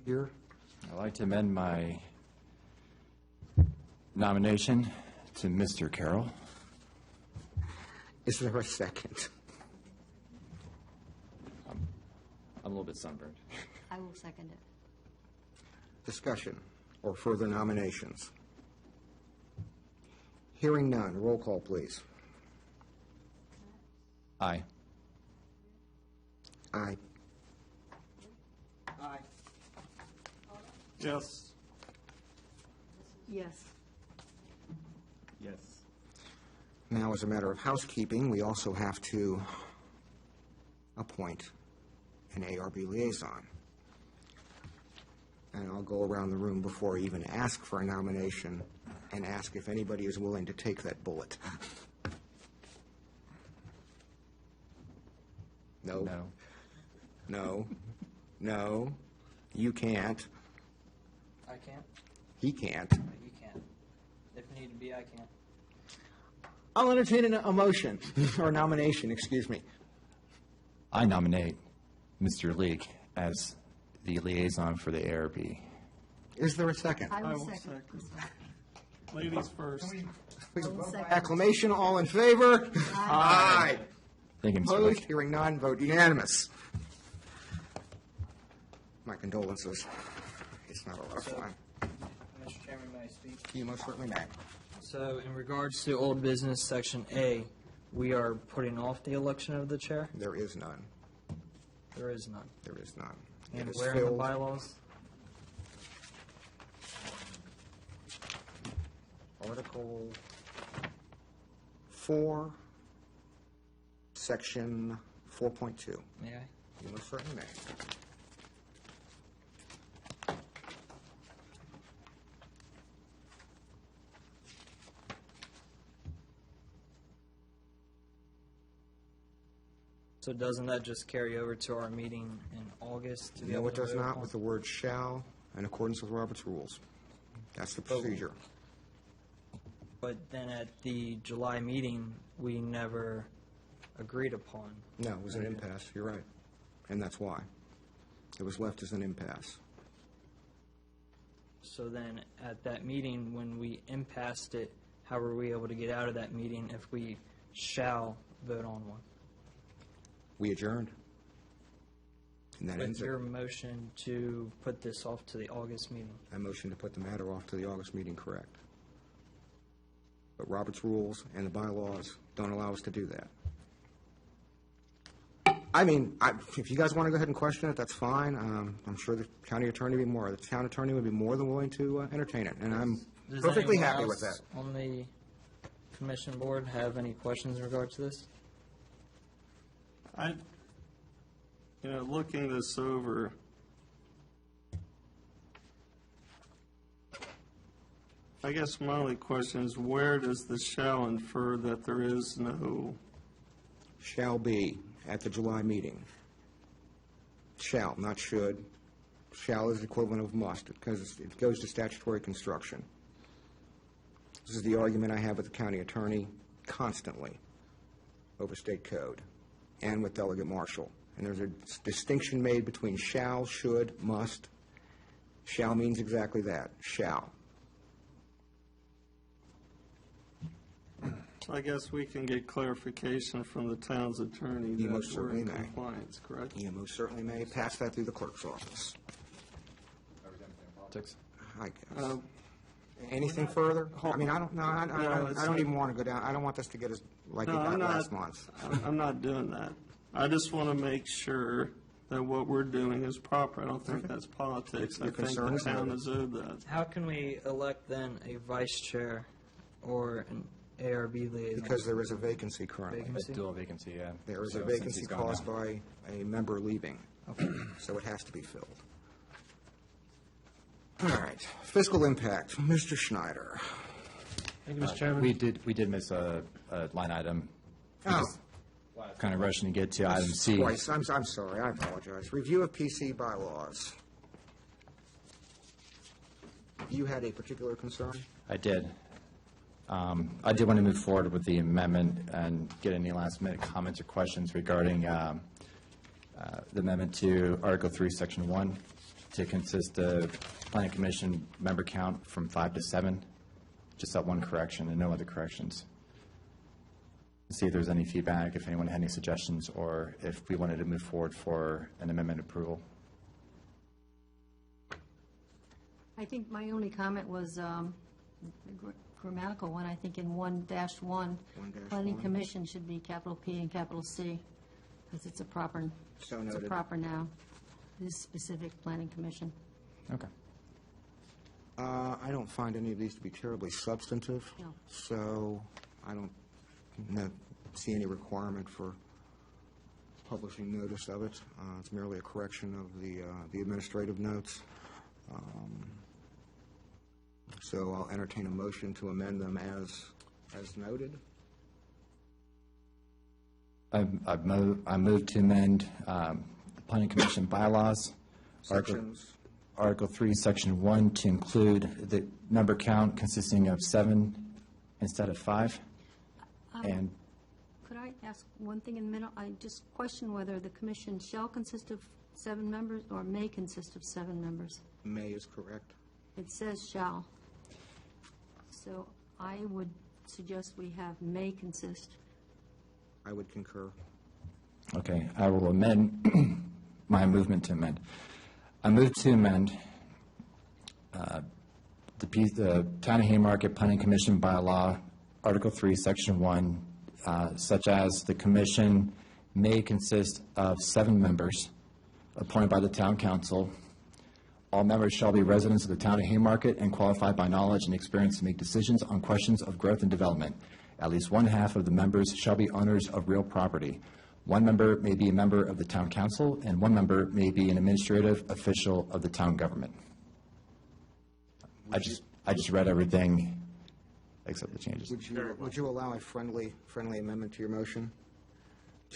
Here, I'd like to amend my nomination to Mr. Carroll. is there a second? I'm a little bit sunburned. I will second it. Discussion or further nominations? Hearing none, roll call, please. Aye. Aye. Yes. Yes. Yes. Now, as a matter of housekeeping, we also have to appoint an ARB liaison. And I'll go around the room before I even ask for a nomination and ask if anybody is willing to take that bullet. No? No. No? No? You can't. I can't. He can't. You can. If need to be, I can. I'll entertain a motion, or nomination, excuse me. I nominate Mr. Leake as the liaison for the ARB. Is there a second? I I will will second. Ladies first. Please I will vote by second. acclamation, all in favor? Aye. Thank you, Mr. Opposed? Lake. Hearing none, vote unanimous. My condolences. It's not a lot of fun. Mr. Chairman, may I speak? You most certainly may. So in regards to old business, section A, we are putting off the election of the chair? There is none. There is none. There is none. And It is where in the filled. bylaws? Article 4, Section 4.2. May I? You most certainly may. So doesn't that just carry over to our meeting in August? To be No, able it to does vote not, on? with the word "shall" in accordance with Robert's rules. That's the procedure. But then at the July meeting, we never agreed upon. No, it was an impasse, you're right. And that's why. It was left as an impasse. So then at that meeting, when we impassed it, how were we able to get out of that meeting if we shall vote on one? We adjourned. And that With ends it. your motion to put this off to the August meeting. I motion to put the matter off to the August meeting, correct. But Robert's rules and the bylaws don't allow us to do that. I mean, if you guys want to go ahead and question it, that's fine. I'm sure the town attorney would be more than willing to entertain it, and I'm Does perfectly anyone happy with that. else on the commission board have any questions in regard to this? Looking this over, I guess my only question is, where does the shall infer that there is no, Shall be at the July meeting. Shall, not should. Shall is the equivalent of must, because it goes to statutory construction. This is the argument I have with the county attorney constantly over state code and with Delegate Marshall. And there's a distinction made between shall, should, must. Shall means exactly that, shall. I guess we can get clarification from the town's attorney You that most we're in certainly may. compliance, correct? You most certainly may pass that through the clerk's office, Politics? I guess. Uh, Anything further? I mean, I don't, no, I it's don't not- even want to go down, I don't want this to get as, like it No, got I'm not. last month. I'm not doing that. I just want to make sure that what we're doing is proper. I don't think that's politics. Your I think concern the is town noted. is owed that. How can we elect then a vice chair or an ARB liaison? Because there is a vacancy currently. Vacancy? A dual vacancy, yeah. There is So a since vacancy he's gone caused now. by a member leaving, so it has to be filled. All right, fiscal impact, Mr. Schneider. Thank you, Mr. Chairman. We did miss a line item. Oh, Kind of rushing to get to item C. twice, I'm sorry, I apologize. Review of PC bylaws. You had a particular concern? I did. I did want to move forward with the amendment and get any last-minute comments or questions regarding the amendment to Article 3, Section 1, to consist of Planning Commission member count from 5 to 7, just that one correction and no other corrections. See if there's any feedback, if anyone had any suggestions, or if we wanted to move forward for an amendment approval. I think my only comment was the grammatical one. I think in 1-1, planning commission should be capital P and capital C, because it's a proper, So it's a noted. proper noun, this specific planning commission. Okay. I don't find any of these to be terribly substantive. No. So I don't see any requirement for publishing notice of it. It's merely a correction of the administrative notes. So I'll entertain a motion to amend them as noted. I move to amend the Planning Commission bylaws, Sections, Article 3, Section 1, to include the member count consisting of 7 instead of 5. And Could I ask one thing in a minute? I just question whether the commission shall consist of 7 members or may consist of 7 members. May is correct. It says shall. So I would suggest we have may consist. I would concur. Okay, I will amend my movement to amend. I move to amend the Town of Haymarket Planning Commission bylaw, Article 3, Section 1, such as the commission may consist of 7 members appointed by the town council. All members shall be residents of the town of Haymarket and qualified by knowledge and experience to make decisions on questions of growth and development. At least 1/2 of the members shall be owners of real property. 1 member may be a member of the town council, and 1 member may be an administrative official of the town government. I just read everything except the changes. Would you allow a friendly amendment to your motion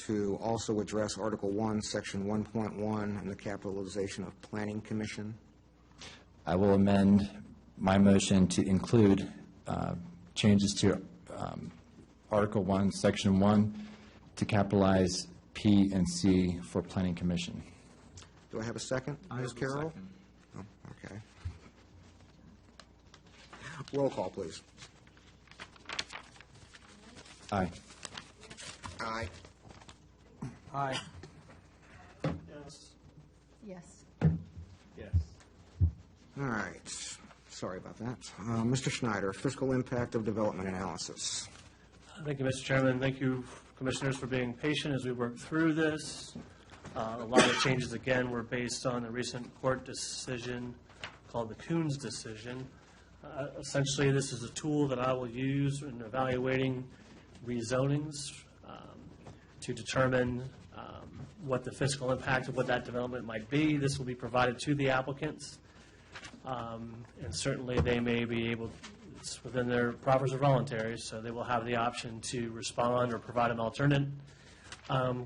to also address Article 1, Section 1.1, and the capitalization of Planning Commission? I will amend my motion to include changes to Article 1, Section 1, to capitalize P and C for Planning Commission. Do I have a second, Ms. Carroll? Oh, okay. Roll call, please. Aye. Aye. Aye. Yes. Yes. All right. Sorry about that. Mr. Schneider, fiscal impact of development analysis. Thank you, Mr. Chairman. Thank you, Commissioners, for being patient as we work through this. A lot of changes, again, were based on a recent court decision called the Coons decision. Essentially, this is a tool that I will use in evaluating rezonings to determine what the fiscal impact of what that development might be. This will be provided to the applicants, and certainly they may be able, it's within their proffers or voluntaries, so they will have the option to respond or provide an alternate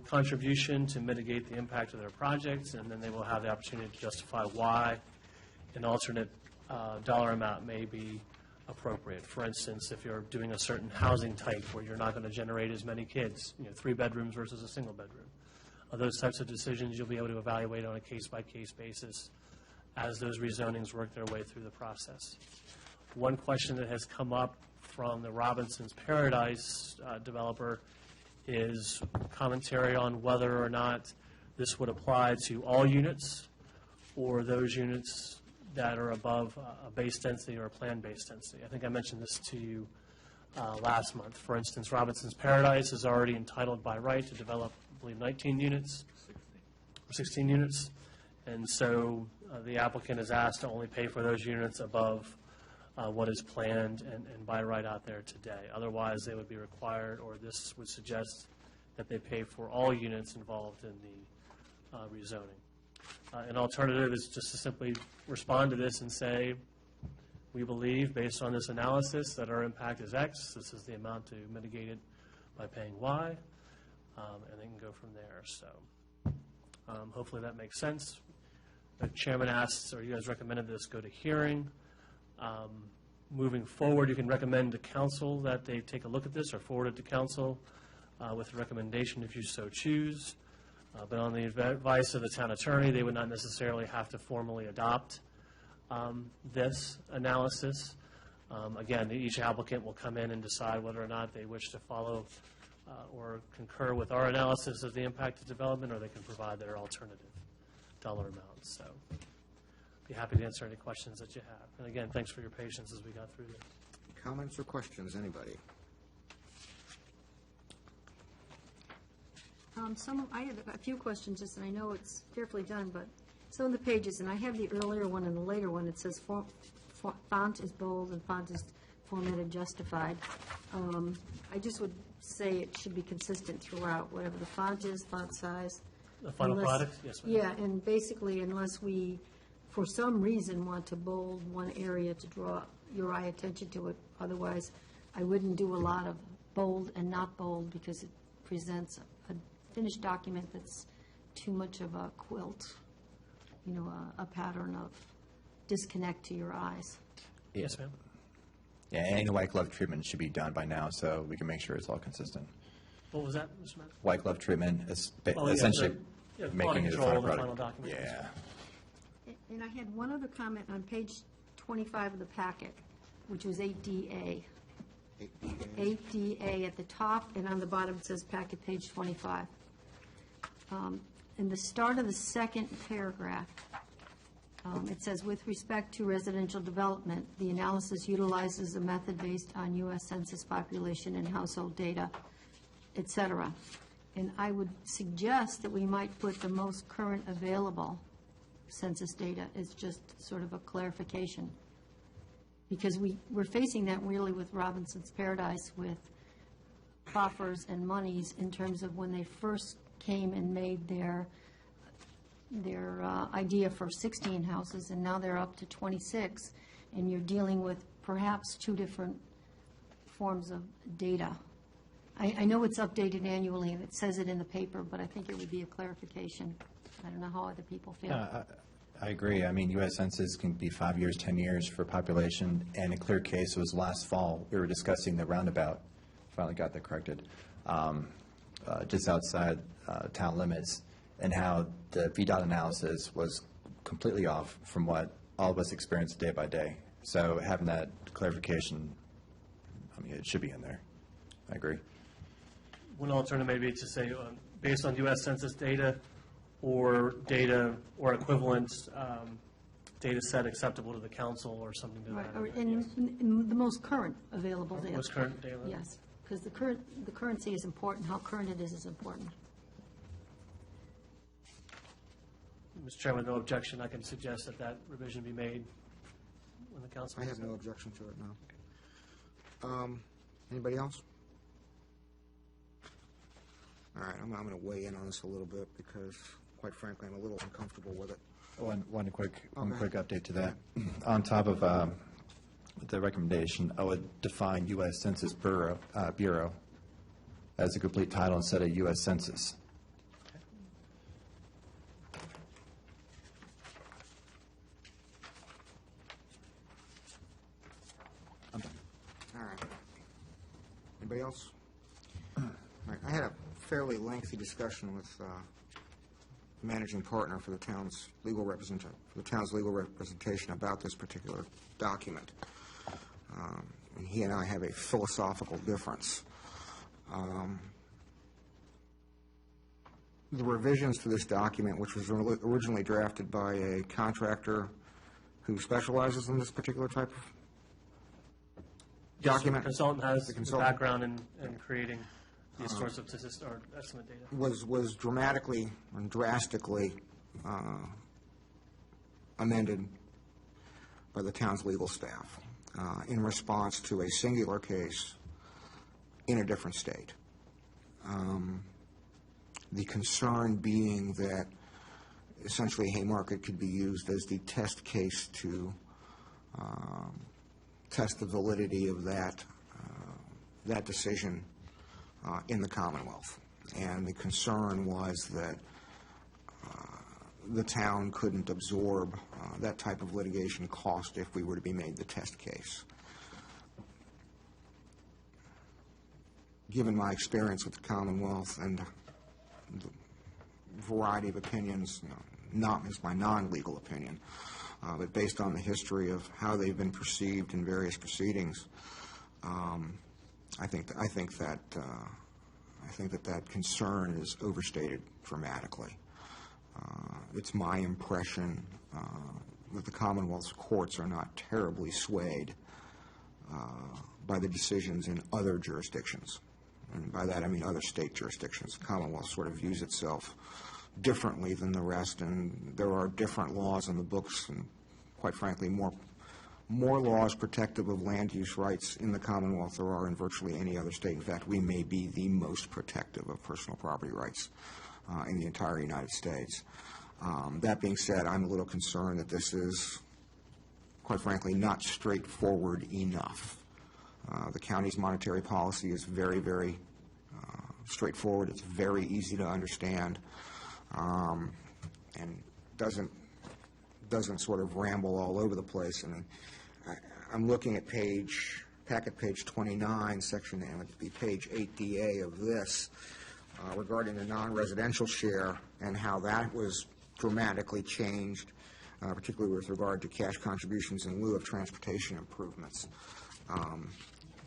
contribution to mitigate the impact of their projects, and then they will have the opportunity to justify why an alternate dollar amount may be appropriate. For instance, if you're doing a certain housing type where you're not going to generate as many kids, 3 bedrooms versus a single bedroom. Those types of decisions you'll be able to evaluate on a case-by-case basis as those rezonings work their way through the process. One question that has come up from the Robinson's Paradise developer is commentary on whether or not this would apply to all units or those units that are above a base density or a planned base density. I think I mentioned this to you last month. For instance, Robinson's Paradise is already entitled by right to develop, I believe, 19 units or 16 units. And so the applicant is asked to only pay for those units above what is planned and by right out there today. Otherwise, they would be required, or this would suggest that they pay for all units involved in the rezoning. An alternative is just to simply respond to this and say, we believe, based on this analysis, that our impact is X. This is the amount to mitigate it by paying Y, and they can go from there. So hopefully that makes sense. The chairman asks, or you guys recommended this go to hearing. Moving forward, you can recommend to council that they take a look at this or forward it to council with a recommendation if you so choose. But on the advice of the town attorney, they would not necessarily have to formally adopt this analysis. Again, each applicant will come in and decide whether or not they wish to follow or concur with our analysis of the impact of development, or they can provide their alternative dollar amounts. So be happy to answer any questions that you have. And again, thanks for your patience as we got through this. Comments or questions, anybody? I have a few questions, just, and I know it's carefully done, but some of the pages, and I have the earlier one and the later one, it says font is bold and font is formatted justified. I just would say it should be consistent throughout, whatever the font is, font size. The final product? Yes, ma'am. Yeah, and basically, unless we, for some reason, want to bold one area to draw your eye attention to it, otherwise, I wouldn't do a lot of bold and not bold, because it presents a finished document that's too much of a quilt, a pattern of disconnect to your eyes. Yes, ma'am. Yeah, any white glove treatment should be done by now, so we can make sure it's all consistent. What was that, Mr. Matt? White glove treatment is Oh, yeah, essentially quality making it a control final of the final product. document. Yeah. And I had one other comment on page 25 of the packet, which was 8DA. 8DA at the top, and on the bottom it says packet page 25. In the start of the second paragraph, it says, with respect to residential development, the analysis utilizes a method based on U.S. Census population and household data, et cetera. And I would suggest that we might put the most current available census data as just sort of a clarification. Because we're facing that really with Robinson's Paradise, with proffers and monies in terms of when they first came and made their idea for 16 houses, and now they're up to 26, and you're dealing with perhaps two different forms of data. I know it's updated annually, and it says it in the paper, but I think it would be a clarification. I don't know how other people feel. I agree. I mean, U.S. Census can be 5 years, 10 years for population, and a clear case was last fall, we were discussing the roundabout, finally got that corrected, just outside town limits, and how the VDOT analysis was completely off from what all of us experience day by day. So having that clarification, I mean, it should be in there. I agree. One alternative may be to say, based on U.S. Census data or equivalent data set acceptable to the council or something to Right, that or effect, in yes. the most current available data. Most current data. Yes, because the currency is important, how current it is important. Mr. Chairman, no objection. I can suggest that that revision be made when the council. I have no objection to it now. Anybody else? All right, I'm going to weigh in on this a little bit because, quite frankly, I'm a little uncomfortable with it. One quick Okay. update to that. On top of the recommendation, I would define U.S. Census Bureau as a complete title instead of U.S. Census. All right. Anybody else? All right, I had a fairly lengthy discussion with managing partner for the town's legal representation about this particular document. And he and I have a philosophical difference. The revisions to this document, which was originally drafted by a contractor who specializes in this particular type of document. The consultant has The the consultant. background in creating these sorts of statistics or estimate data. was dramatically and drastically amended by the town's legal staff in response to a singular case in a different state. The concern being that essentially Haymarket could be used as the test case to test the validity of that decision in the Commonwealth. And the concern was that the town couldn't absorb that type of litigation cost if we were to be made the test case. Given my experience with the Commonwealth and the variety of opinions, not as my non-legal opinion, but based on the history of how they've been perceived in various proceedings, I think that concern is overstated dramatically. It's my impression that the Commonwealth's courts are not terribly swayed by the decisions in other jurisdictions. And by that I mean other state jurisdictions. The Commonwealth sort of views itself differently than the rest, and there are different laws in the books, and quite frankly, more laws protective of land use rights in the Commonwealth there are in virtually any other state. In fact, we may be the most protective of personal property rights in the entire United States. That being said, I'm a little concerned that this is, quite frankly, not straightforward enough. The county's monetary policy is very, very straightforward. It's very easy to understand, and doesn't sort of ramble all over the place. I mean, I'm looking at packet page 29, section, and it would be page 8DA of this, regarding the non-residential share and how that was dramatically changed, particularly with regard to cash contributions in lieu of transportation improvements.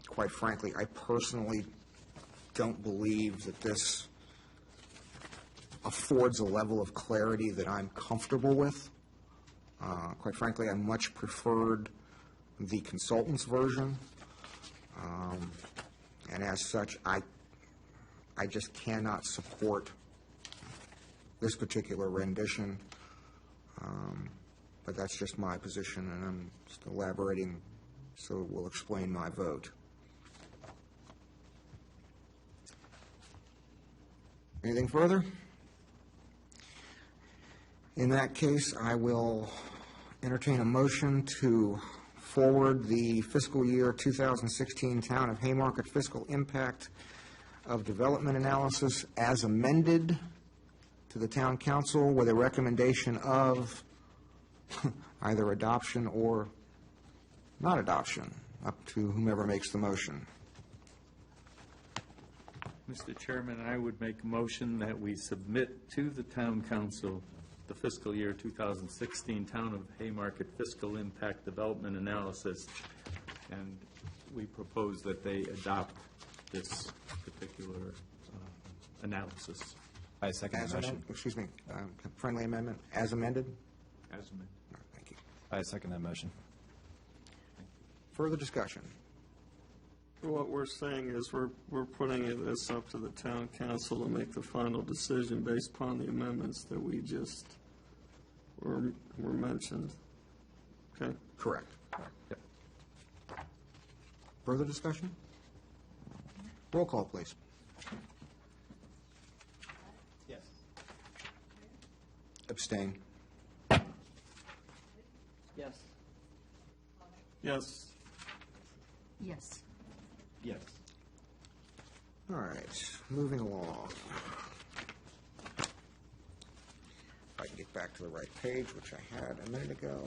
Quite frankly, I personally don't believe that this affords a level of clarity that I'm comfortable with. Quite frankly, I much preferred the consultant's version. And as such, I just cannot support this particular rendition. But that's just my position, and I'm just elaborating, so it will explain my vote. Anything further? In that case, I will entertain a motion to forward the fiscal year 2016 Town of Haymarket fiscal impact of development analysis as amended to the Town Council with a recommendation of either adoption or not adoption, up to whomever makes the motion. Mr. Chairman, I would make a motion that we submit to the Town Council the fiscal year 2016 Town of Haymarket Fiscal Impact Development Analysis, and we propose that they adopt this particular analysis I second the motion. Excuse me, friendly amendment, as amended? as amended. No, thank you. I second that motion. Further discussion? What we're saying is we're putting this up to the town council to make the final decision based upon the amendments that we just were mentioned. Okay? Correct. Yep. Further discussion? Roll call, please. Yes. Abstain. Yes. Yes. Yes. Yes. All right, moving along. If I can get back to the right page, which I had a minute ago.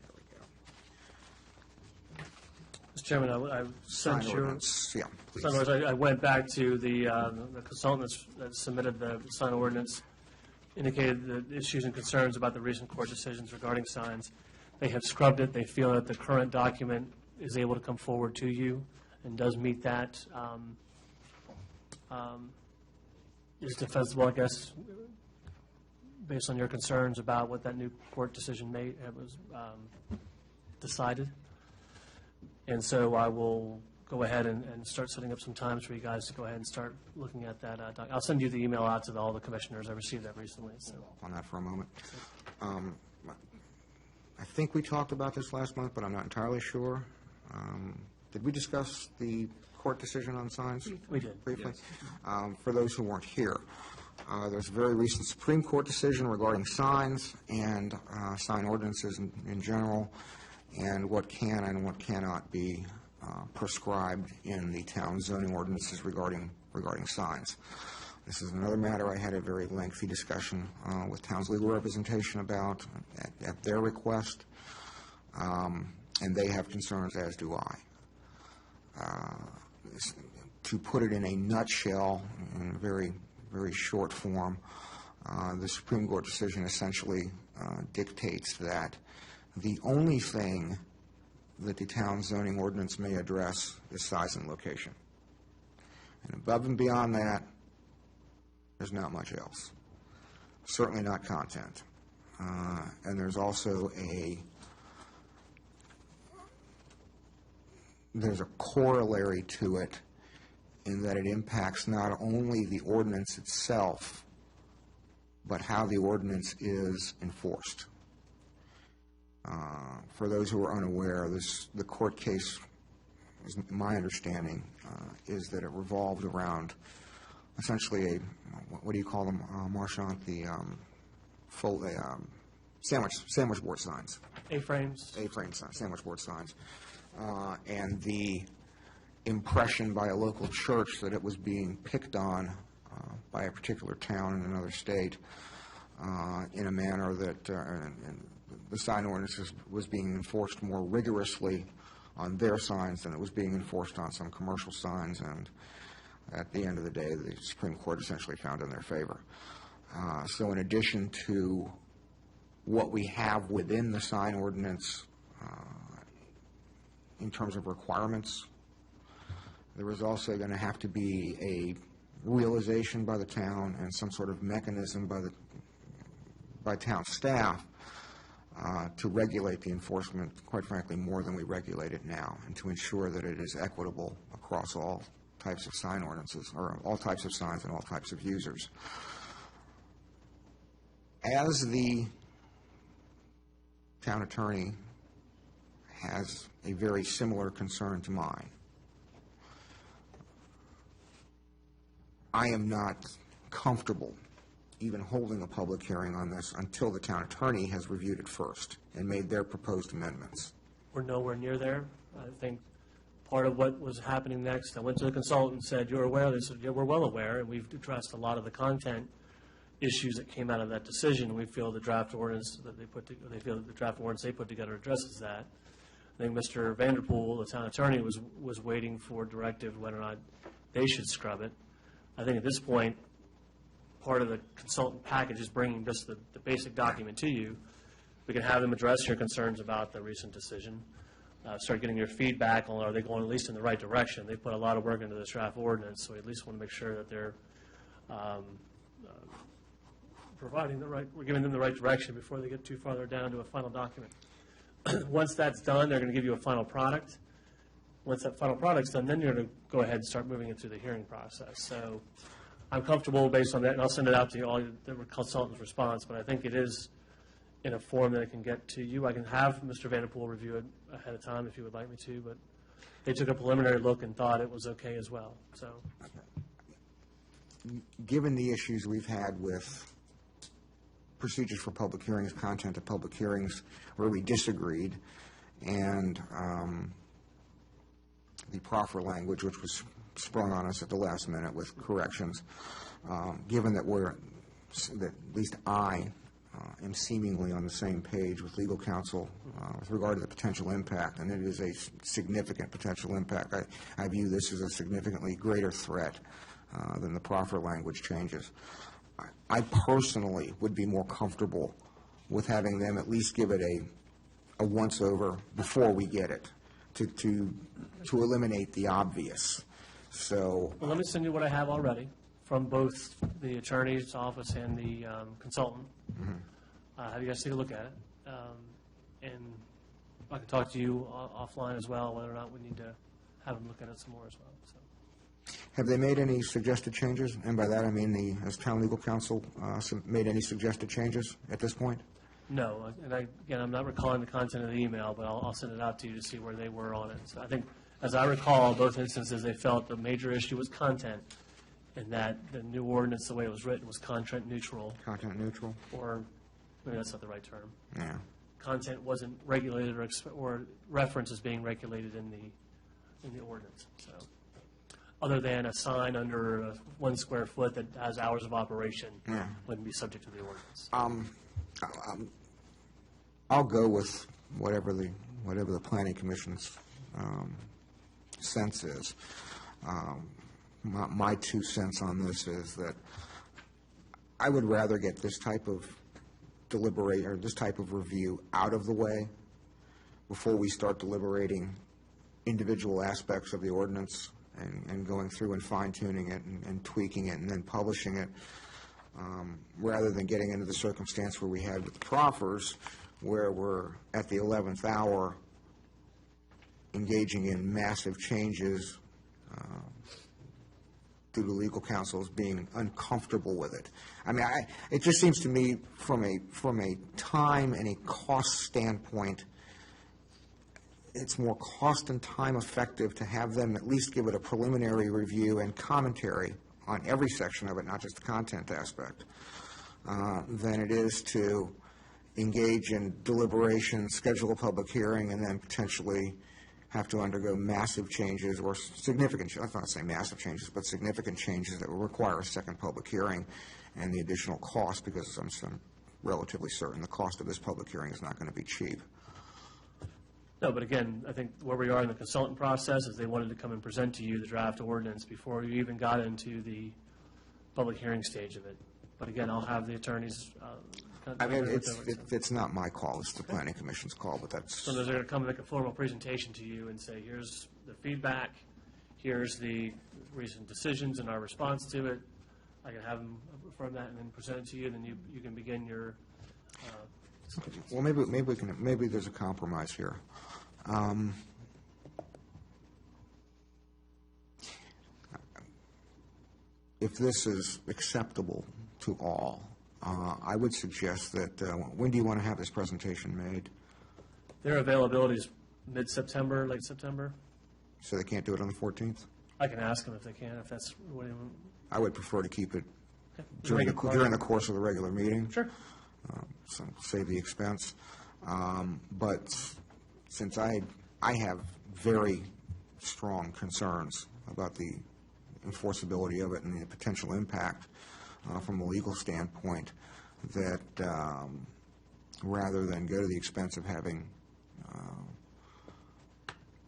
There we go. Mr. Chairman, I sent Sign you, ordinance. Yeah, please. in other words, I went back to the consultants that submitted the sign ordinance, indicated the issues and concerns about the recent court decisions regarding signs. They have scrubbed it. They feel that the current document is able to come forward to you and does meet that. Is defensible, I guess, based on your concerns about what that new court decision was decided. And so I will go ahead and start setting up some times for you guys to go ahead and start looking at that. I'll send you the email out to all the commissioners. I received that recently. So. On that for a moment. I think we talked about this last month, but I'm not entirely sure. Did we discuss the court decision on signs? We did. Briefly? For those who weren't here, there's a very recent Supreme Court decision regarding signs and sign ordinances in general, and what can and what cannot be prescribed in the town zoning ordinances regarding signs. This is another matter I had a very lengthy discussion with town's legal representation about at their request, and they have concerns, as do I. To put it in a nutshell, in a very, very short form, the Supreme Court decision essentially dictates that the only thing that the town zoning ordinance may address is size and location. And above and beyond that, there's not much else. Certainly not content. And there's also there's a corollary to it in that it impacts not only the ordinance itself, but how the ordinance is enforced. For those who are unaware, the court case, is my understanding, is that it revolved around essentially what do you call them, Marchant, the sandwich board signs. A-frames. A-frame signs, sandwich board signs. And the impression by a local church that it was being picked on by a particular town in another state in a manner that the sign ordinance was being enforced more rigorously on their signs than it was being enforced on some commercial signs, and at the end of the day, the Supreme Court essentially found in their favor. So in addition to what we have within the sign ordinance in terms of requirements, there is also going to have to be realization by the town and some sort of mechanism by town staff to regulate the enforcement, quite frankly, more than we regulate it now, and to ensure that it is equitable across all types of sign ordinances, or all types of signs and all types of users. As the town attorney has a very similar concern to mine, I am not comfortable even holding a public hearing on this until the town attorney has reviewed it first and made their proposed amendments. We're nowhere near there. I think part of what was happening next, I went to the consultant and said, "You're aware?" They said, "Yeah, we're well aware, and we've addressed a lot of the content issues that came out of that decision. We feel the draft ordinance that they put together addresses that." I think Mr. Vanderpool, the town attorney, was waiting for directive whether or not they should scrub it. I think at this point, part of the consultant package is bringing just the basic document to you. We can have them address your concerns about the recent decision, start getting your feedback on, are they going at least in the right direction? They put a lot of work into this draft ordinance, so we at least want to make sure that they're providing we're giving them the right direction before they get too farther down to a final document. Once that's done, they're going to give you a final product. Once that final product's done, then you're going to go ahead and start moving it through the hearing process. So I'm comfortable based on that, and I'll send it out to you, all the consultant's response, but I think it is in a form that it can get to you. I can have Mr. Vanderpool review it ahead of time if you would like me to, but they took a preliminary look and thought it was okay as well, so. Given the issues we've had with procedures for public hearings, content of public hearings, where we disagreed, and the proffer language, which was sprung on us at the last minute with corrections, given that at least I am seemingly on the same page with legal counsel with regard to the potential impact, and it is a significant potential impact. I view this as a significantly greater threat than the proffer language changes. I personally would be more comfortable with having them at least give it a once-over before we get it, to eliminate the obvious. So, well, let me send you what I have already from both the attorney's office and the consultant. Have you guys take a look at it? And I can talk to you offline as well, whether or not we need to have them look at it some more as well. So. Have they made any suggested changes? And by that I mean has town legal counsel made any suggested changes at this point? No, and again, I'm not recalling the content of the email, but I'll send it out to you to see where they were on it. So I think, as I recall, both instances, they felt the major issue was content, and that the new ordinance, the way it was written, was content neutral. Content neutral? Or, maybe that's not the right term. Yeah. Content wasn't regulated or reference is being regulated in the ordinance, so. Other than a sign under 1 square foot that has hours of operation, wouldn't be subject to the ordinance. I'll go with whatever the Planning Commission's sense is. My 2 cents on this is that I would rather get this type of this type of review out of the way before we start deliberating individual aspects of the ordinance and going through and fine-tuning it and tweaking it and then publishing it, rather than getting into the circumstance where we had with the proffers, where we're at the 11th hour engaging in massive changes due to legal counsels being uncomfortable with it. I mean, it just seems to me from a time and a cost standpoint, it's more cost and time effective to have them at least give it a preliminary review and commentary on every section of it, not just the content aspect, than it is to engage in deliberation, schedule a public hearing, and then potentially have to undergo massive changes or significant, I don't want to say massive changes, but significant changes that will require a second public hearing and the additional cost, because I'm relatively certain the cost of this public hearing is not going to be cheap. No, but again, I think where we are in the consultant process is they wanted to come and present to you the draft ordinance before you even got into the public hearing stage of it. But again, I'll have the attorneys. I mean, it's not my call, it's the Planning Commission's call, but that's... So they're going to come and make a formal presentation to you and say, here's the feedback, here's the recent decisions and our response to it. I can have them affirm that and then present it to you, and then you can begin your Well, maybe there's a compromise here. If this is acceptable to all, I would suggest that, when do you want to have this presentation made? Their availability is mid-September, late September. So they can't do it on the 14th? I can ask them if they can, if that's what they want. I would prefer to keep it During during the course of the regular meeting. Sure. So save the expense. But since I have very strong concerns about the enforceability of it and the potential impact from a legal standpoint, that rather than go to the expense of having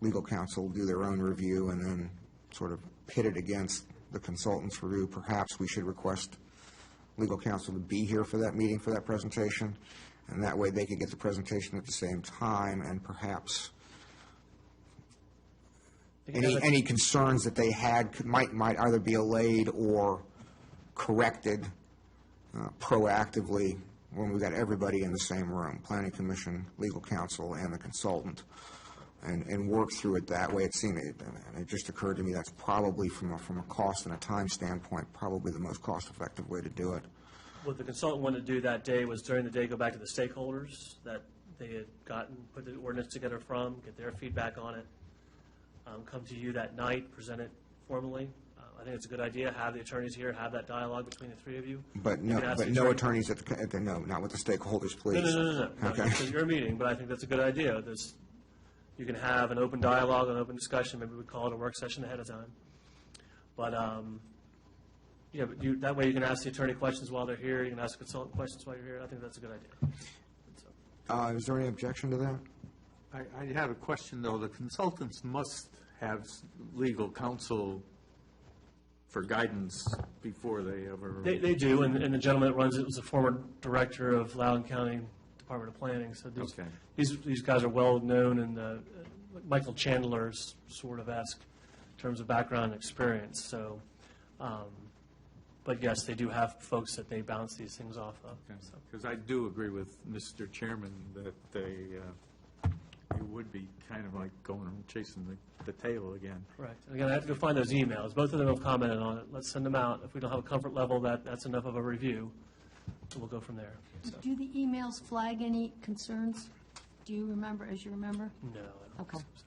legal counsel do their own review and then sort of pit it against the consultant's review, perhaps we should request legal counsel to be here for that meeting, for that presentation, and that way they could get the presentation at the same time, and perhaps any concerns that they had might either be allayed or corrected proactively when we got everybody in the same room, Planning Commission, legal counsel, and the consultant, and work through it that way. It just occurred to me that's probably, from a cost and a time standpoint, probably the most cost-effective way to do it. What the consultant wanted to do that day was during the day go back to the stakeholders that they had put the ordinance together from, get their feedback on it, come to you that night, present it formally. I think it's a good idea, have the attorneys here, have that dialogue between the three of you. But no attorneys no, not with the stakeholders, please. No. Okay. It's your meeting, but I think that's a good idea. You can have an open dialogue, an open discussion, maybe we call it a work session ahead of time. But, that way you can ask the attorney questions while they're here, you can ask the consultant questions while you're here. I think that's a good idea. Is there any objection to that? I have a question, though. The consultants must have legal counsel for guidance before they ever... They do, and the gentleman that runs it was a former director of Loudoun County Department of Planning, so these guys are well-known, and Michael Chandler's sort of esque in terms of background and experience, so, but yes, they do have folks that they bounce these things off of. Because I do agree with Mr. Chairman that you would be kind of like going and chasing the tail again. Correct. And again, I have to go find those emails. Both of them have commented on it. Let's send them out. If we don't have a comfort level that's enough of a review, we'll go from there. So. Do the emails flag any concerns? Do you remember, as you remember? No, I don't Okay. think so.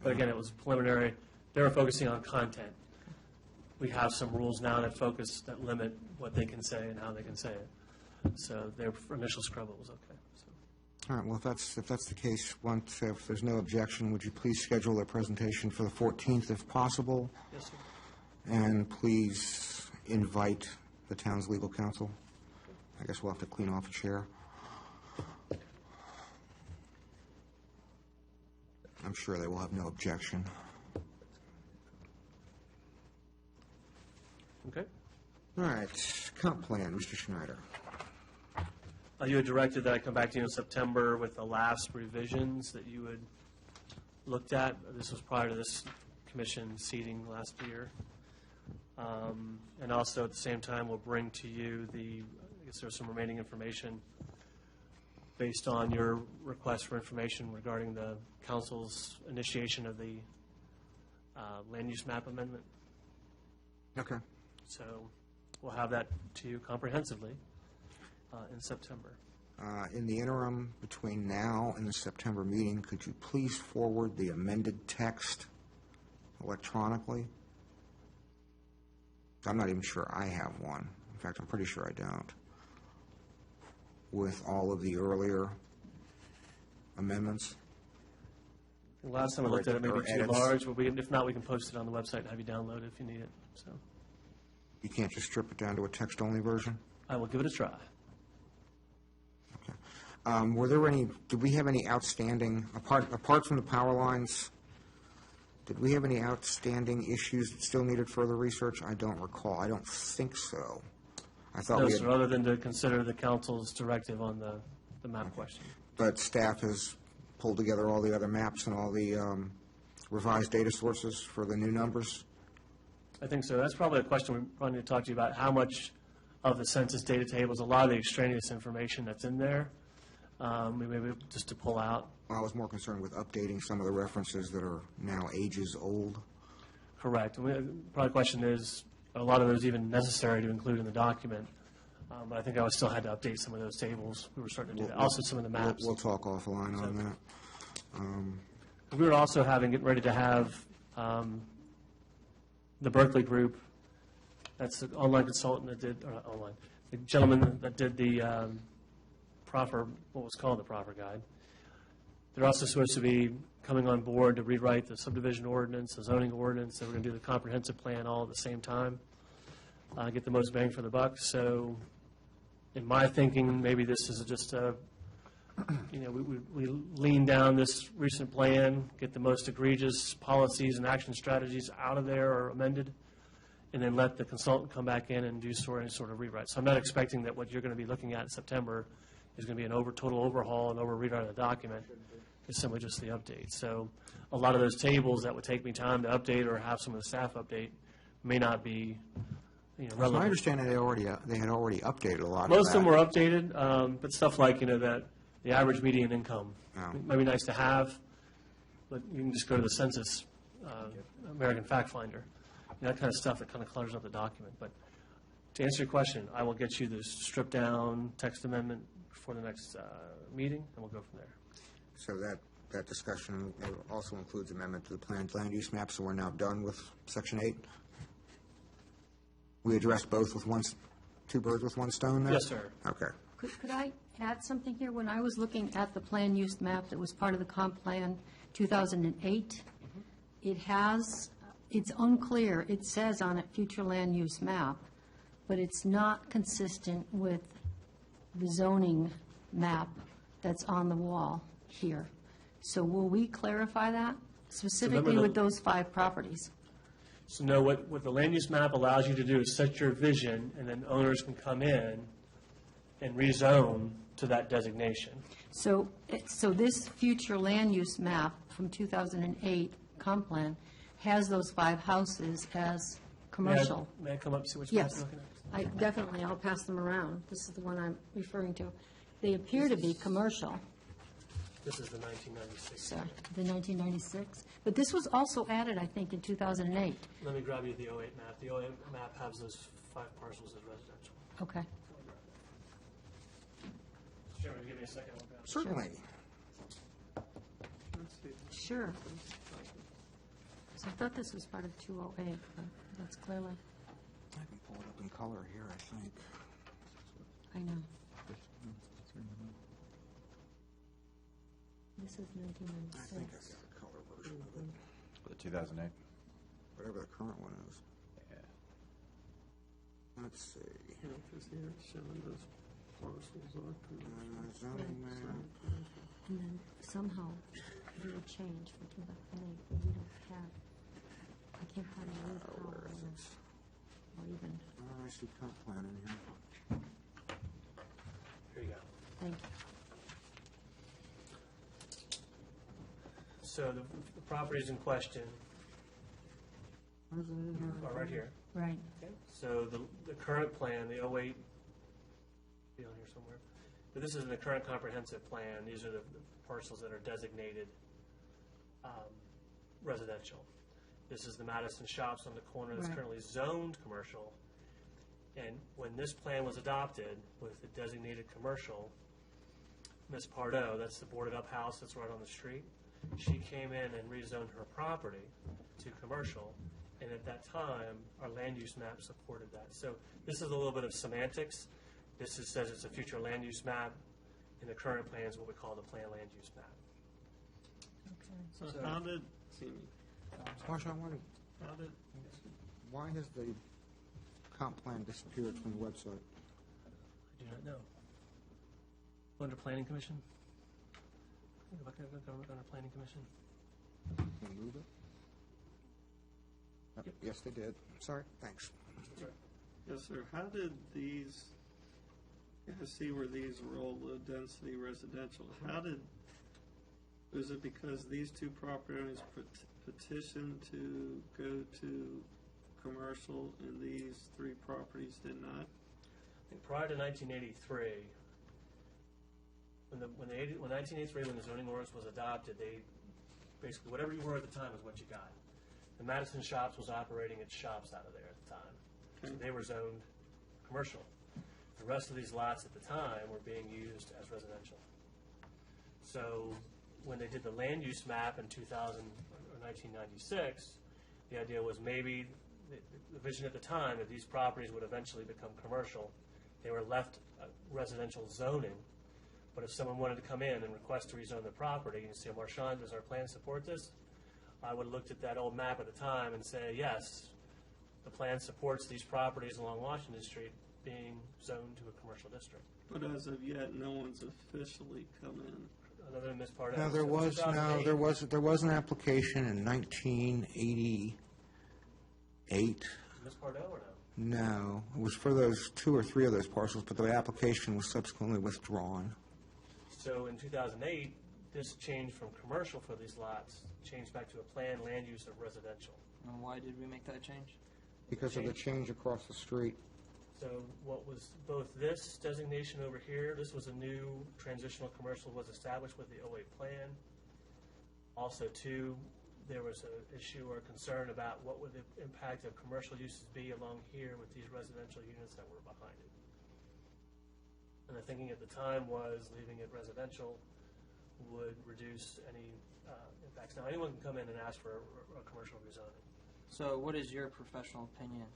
But again, it was preliminary. They were focusing on content. We have some rules now that limit what they can say and how they can say it. So their initial scrub was okay. So. All right, well, if that's the case, if there's no objection, would you please schedule a presentation for the 14th if possible? Yes, sir. And please invite the town's legal counsel. I guess we'll have to clean off a chair. I'm sure they will have no objection. Okay. All right, comp plan, Mr. Schneider. You had directed that I come back to you in September with the last revisions that you had looked at. This was prior to this commission seating last year. And also at the same time, we'll bring to you I guess there's some remaining information based on your request for information regarding the council's initiation of the land use map amendment. Okay. So we'll have that to you comprehensively in September. In the interim, between now and the September meeting, could you please forward the amended text electronically? I'm not even sure I have one. In fact, I'm pretty sure I don't. With all of the earlier amendments? The last time I looked at it, maybe Or too edits. large, but if not, we can post it on the website and have you download it if you need it. So You can't just strip it down to a text-only version? I will give it a try. Did we have any outstanding, apart from the power lines, did we have any outstanding issues that still needed further research? I don't recall. I don't think so. I thought No, we had, sir, other than to consider the council's directive on the map question. but staff has pulled together all the other maps and all the revised data sources for the new numbers? I think so. That's probably a question we probably need to talk to you about, how much of the census data tables, a lot of the extraneous information that's in there, maybe just to pull out. I was more concerned with updating some of the references that are now ages old. Correct. Probably the question is, are a lot of those even necessary to include in the document? But I think I still had to update some of those tables. We were starting to do that. Also, some of the maps. We'll talk offline on that. We were also getting ready to have the Berkeley group, that's the online consultant that did, or not online, the gentleman that did the what was called the proffer guide. They're also supposed to be coming on board to rewrite the subdivision ordinance, the zoning ordinance, and we're going to do the comprehensive plan all at the same time, get the most bang for the buck. So in my thinking, maybe this is just we lean down this recent plan, get the most egregious policies and action strategies out of there or amended, and then let the consultant come back in and do any sort of rewrite. So I'm not expecting that what you're going to be looking at in September is going to be an total overhaul and rewrite of the document. It's simply just the update. So a lot of those tables that would take me time to update or have some of the staff update may not be relevant. My understanding, they had already updated a lot of Most that. of them were updated, but stuff like, that the average median income might be nice to have, but you can just go to the census, American Fact Finder, that kind of stuff that kind of clutters up the document. But to answer your question, I will get you the stripped down text amendment for the next meeting, and we'll go from there. So that discussion also includes amendment to the planned land use map, so we're now done with Section 8? We addressed both with two birds with one stone there? Yes, sir. Okay. Could I add something here? When I was looking at the plan use map that was part of the comp plan 2008, it's unclear. It says on it future land use map, but it's not consistent with the zoning map that's on the wall here. So will we clarify that specifically with those 5 properties? So no, what the land use map allows you to do is set your vision, and then owners can come in and rezone to that designation. So this future land use map from 2008 comp plan has those 5 houses as commercial. May I come up and see which map Yes, you're looking at? I'll pass them around. This is the one I'm referring to. They appear to be commercial, This is the 1996. sorry, the 1996. But this was also added, I think, in 2008. Let me grab you the 08 map. The 08 map has those 5 parcels as residential. Okay. Chairman, give me a second. I'll grab it. Certainly. Sure. So I thought this was part of 208, but that's clearly, I can pull it up in color here, I think. I know. This is I think I 1996. got a color version of it, For the 2008? whatever the current one is. Yeah. Let's see. Because here it's showing those parcels are commercial. Zoning map. And then somehow they would change from 2008, but we don't have, I can't find a root Where is it? or even, I see comp plan in here. Here you go. thank you. So the properties in question Where's it in here? are right here. Right. So the current plan, the 08, be on here somewhere. But this is in the current comprehensive plan. These are the parcels that are designated residential. This is the Madison Shops on the corner that's Right. currently zoned commercial. And when this plan was adopted with the designated commercial, Ms. Pardo, that's the boarded up house that's right on the street, she came in and rezoned her property to commercial. And at that time, our land use map supported that. So this is a little bit of semantics. This says it's a future land use map. In the current plan is what we call the plan land use map. So how did, Marsha, I wonder, why has the comp plan disappeared from the website? I do not know. Under planning commission? Look under planning commission. Can we move it? Yes, they did. Sorry, thanks. yes, sir, how did these, I see where these were all low-density residential, is it because these 2 property owners petitioned to go to commercial and these 3 properties did not? I think prior to 1983, when 1983, when the zoning ordinance was adopted, they, basically, whatever you were at the time is what you got. The Madison Shops was operating its shops out of there at the time. So they were zoned commercial. The rest of these lots at the time were being used as residential. So when they did the land use map in 2000 or 1996, the idea was maybe, the vision at the time, that these properties would eventually become commercial. They were left residential zoning, but if someone wanted to come in and request to rezone the property and say, Marchand, does our plan support this? I would have looked at that old map at the time and say, yes, the plan supports these properties along Washington Street being zoned to a commercial district. But as of yet, no one's officially come in. Other than Ms. Pardo. No, there was an application in 1988. Ms. Pardo or no? No, it was for those 2 or 3 of those parcels, but the application was subsequently withdrawn. So in 2008, this changed from commercial for these lots, changed back to a planned land use of residential. And why did we make that change? Because of the change across the street. So what was both this designation over here, this was a new transitional commercial was established with the 08 plan. Also, too, there was an issue or concern about what would the impact of commercial uses be along here with these residential units that were behind it. And the thinking at the time was leaving it residential would reduce any impacts. Now, anyone can come in and ask for a commercial rezoning. So what is your professional opinion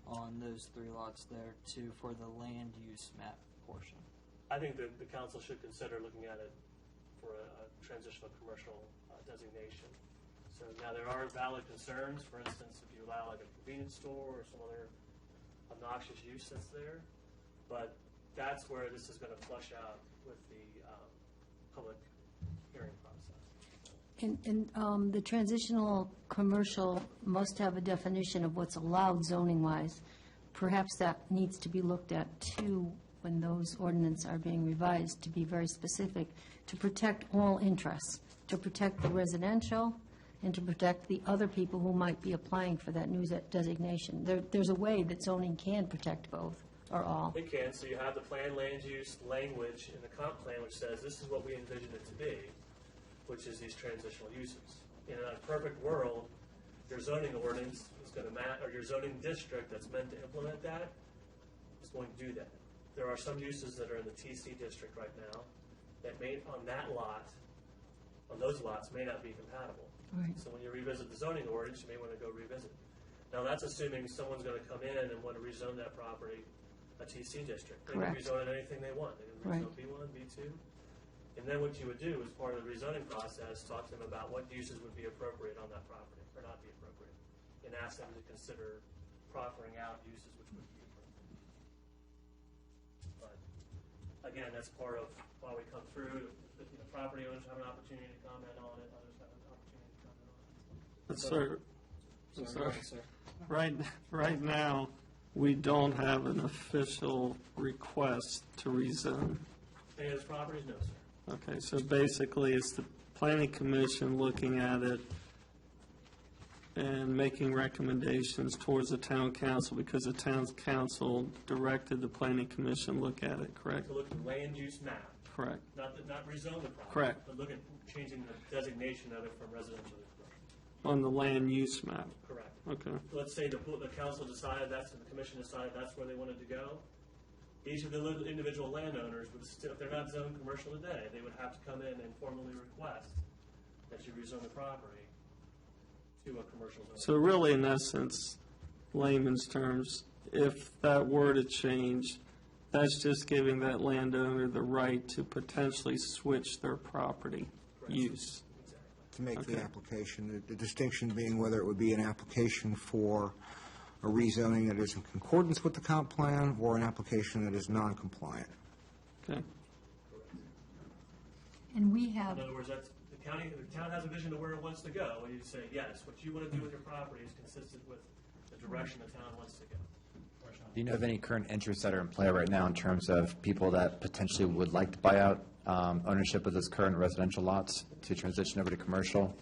on those 3 lots there for the land use map portion? I think that the council should consider looking at it for a transitional commercial designation. So now there are valid concerns. For instance, if you allow like a convenience store or some other obnoxious use that's there, but that's where this is going to flush out with the public hearing process. And the transitional commercial must have a definition of what's allowed zoning-wise. Perhaps that needs to be looked at, too, when those ordinances are being revised, to be very specific, to protect all interests, to protect the residential and to protect the other people who might be applying for that new designation. There's a way that zoning can protect both, or all. It can. So you have the planned land use language in the comp plan which says this is what we envision it to be, which is these transitional uses. In a perfect world, your zoning ordinance is going to or your zoning district that's meant to implement that is going to do that. There are some uses that are in the TC district right now that may, on that lot, on those lots, may not be compatible. Right. So when you revisit the zoning ordinance, you may want to go revisit. Now, that's assuming someone's going to come in and want to rezone that property a TC district. They can Correct. rezone it anything they want. They can rezone Right. B1, B2. And then what you would do as part of the rezoning process, talk to them about what uses would be appropriate on that property or not be appropriate, and ask them to consider proffering out uses which would be appropriate. But again, that's part of why we come through. The property owners have an opportunity to comment on it, others have an opportunity to comment on it. But sir, I'm Sorry, go sorry. ahead, sir. Right now, we don't have an official request to rezone. Any of those properties? No, sir. Okay, so basically, it's the planning commission looking at it and making recommendations towards the town council, because the town council directed the planning commission look at it, correct? To look at the land use map, Correct. not rezone the property. Correct. But look at changing the designation of it from residential to commercial. On the land use map, Correct. okay. Let's say the council decided the commission decided that's where they wanted to go. Each of the individual landowners would still, if they're not zoned commercial today, they would have to come in and formally request that you rezone the property to a commercial zone. So really, in essence, layman's terms, if that were to change, that's just giving that landowner the right to potentially switch their property use. To make the Okay. application, the distinction being whether it would be an application for a rezoning that is in concordance with the comp plan or an application that is non-compliant. Okay. And we In have, other words, that's, the town has a vision of where it wants to go, and you say, yes, what you want to do with your property is consistent with the direction the town wants to go. Do you know of any current interests that are in play right now in terms of people that potentially would like to buy out ownership of those current residential lots to transition over to commercial?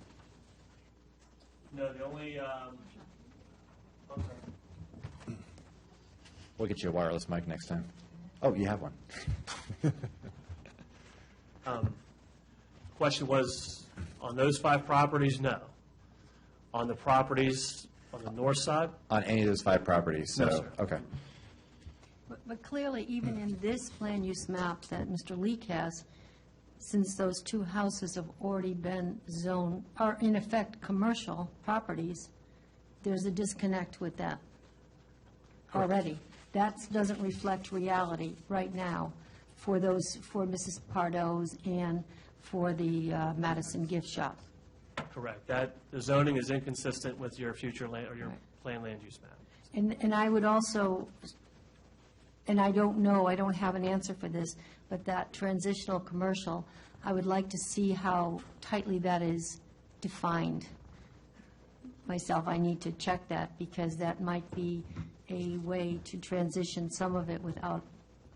No, the only, I'm sorry. We'll get you a wireless mic next time. Oh, you have one. Question was, on those 5 properties, no. On the properties on the north side, On any of those 5 properties, so, No, sir. okay. But clearly, even in this land use map that Mr. Leek has, since those 2 houses have already been zoned, are in effect commercial properties, there's a disconnect with that already. That doesn't reflect reality right now for those, for Mrs. Pardo's and for the Madison gift shop. correct. That, the zoning is inconsistent with your future land, or your planned land use map. And I would also, and I don't know, I don't have an answer for this, but that transitional commercial, I would like to see how tightly that is defined. Myself, I need to check that, because that might be a way to transition some of it without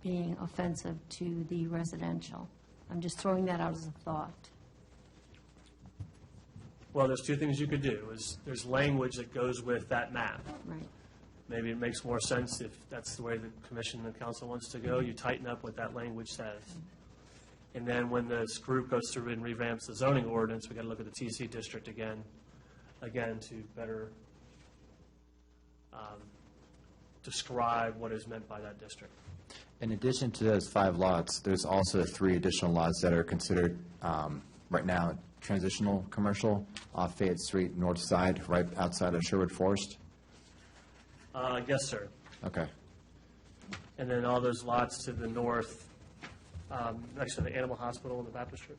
being offensive to the residential. I'm just throwing that out as a thought. Well, there's 2 things you could do. There's language that goes with that map. Right. Maybe it makes more sense if that's the way the commission and council wants to go. You tighten up what that language says. And then when this group goes through and revamps the zoning ordinance, we got to look at the TC district again to better describe what is meant by that district. In addition to those 5 lots, there's also 3 additional lots that are considered, right now, transitional commercial off Fayette Street, north side, right outside of Sherwood Forest. Yes, sir. Okay. And then all those lots to the north, next to the animal hospital and the Baptist church.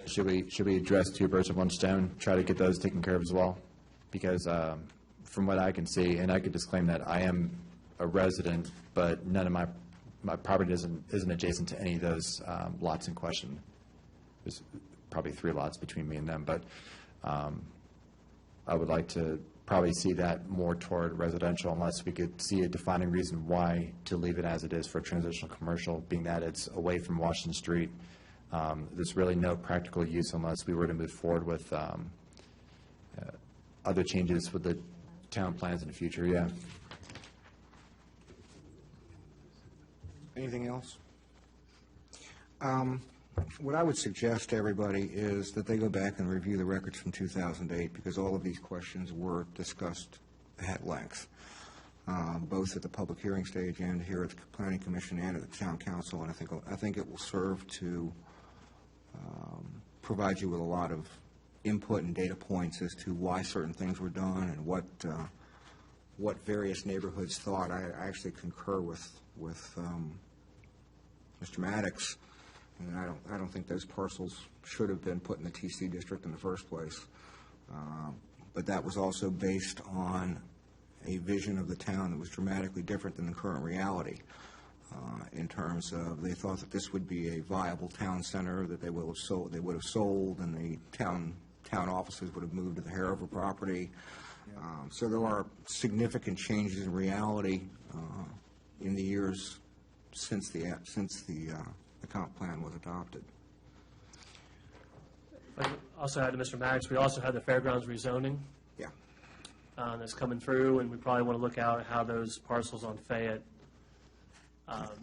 Should we address 2 birds with 1 stone, try to get those taken care of as well? Because from what I can see, and I could disclaim that I am a resident, but none of my property isn't adjacent to any of those lots in question. There's probably 3 lots between me and them, but I would like to probably see that more toward residential, unless we could see a defining reason why to leave it as it is for transitional commercial, being that it's away from Washington Street. There's really no practical use unless we were to move forward with other changes with the town plans in the future, yeah. Anything else? What I would suggest to everybody is that they go back and review the records from 2008, because all of these questions were discussed at length, both at the public hearing stage and here at the Planning Commission and at the Town Council. And I think it will serve to provide you with a lot of input and data points as to why certain things were done and what various neighborhoods thought. I actually concur with Mr. Maddox. And I don't think those parcels should have been put in the TC district in the first place. But that was also based on a vision of the town that was dramatically different than the current reality, in terms of they thought that this would be a viable town center that they would have sold, and the town offices would have moved to the Hanover property. So there are significant changes in reality in the years since the comp plan was adopted. I also had to Mr. Maddox, we also had the fairgrounds rezoning Yeah. that's coming through, and we probably want to look out at how those parcels on Fayette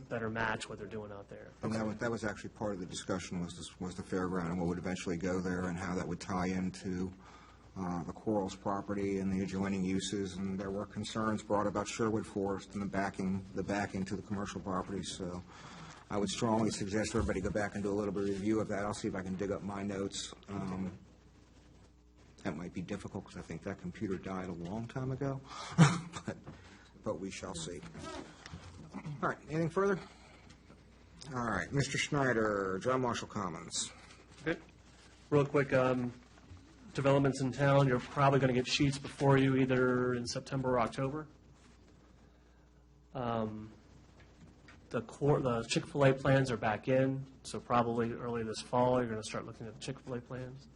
better match what they're doing out there. And that was actually part of the discussion, was the fairground and what would eventually go there and how that would tie into the Quarles property and the adjoining uses. And there were concerns brought about Sherwood Forest and the backing to the commercial properties. So I would strongly suggest everybody go back and do a little bit of review of that. I'll see if I can dig up my notes. That might be difficult because I think that computer died a long time ago, but we shall see. All right, anything further? All right, Mr. Schneider, John Marshall Commons. Okay. Real quick, developments in town, you're probably going to get sheets before you either in September or October. The Chick-fil-A plans are back in, so probably early this fall, you're going to start looking at the Chick-fil-A plans.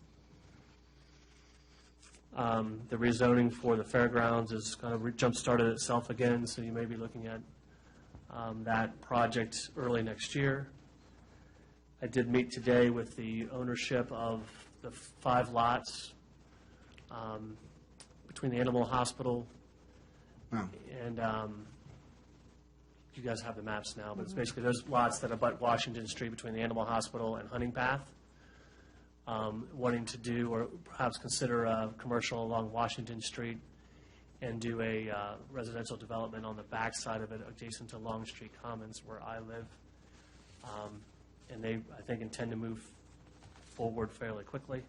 The rezoning for the fairgrounds is kind of jump-started itself again, so you may be looking at that project early next year. I did meet today with the ownership of the 5 lots between the animal hospital Oh. And you guys have the maps now, but it's basically those lots that abut Washington Street between the Animal Hospital and Hunting Path, wanting to do or perhaps consider a commercial along Washington Street and do a residential development on the back side of it adjacent to Long Street Commons where I live. And they, I think, intend to move forward fairly quickly.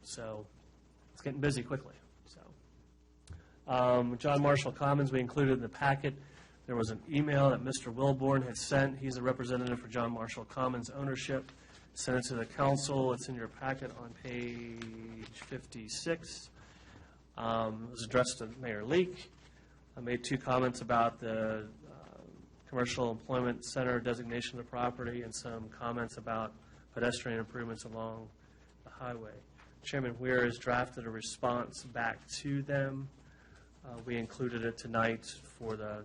So it's getting busy quickly. So John Marshall Commons, we included in the packet. There was an email that Mr. Wilborn had sent. He's a representative for John Marshall Commons ownership. Sent it to the council. It's in your packet on page 56. It was addressed to Mayor Leak. I made 2 comments about the commercial employment center designation of the property and some comments about pedestrian improvements along the highway. Chairman Weir has drafted a response back to them. We included it tonight for the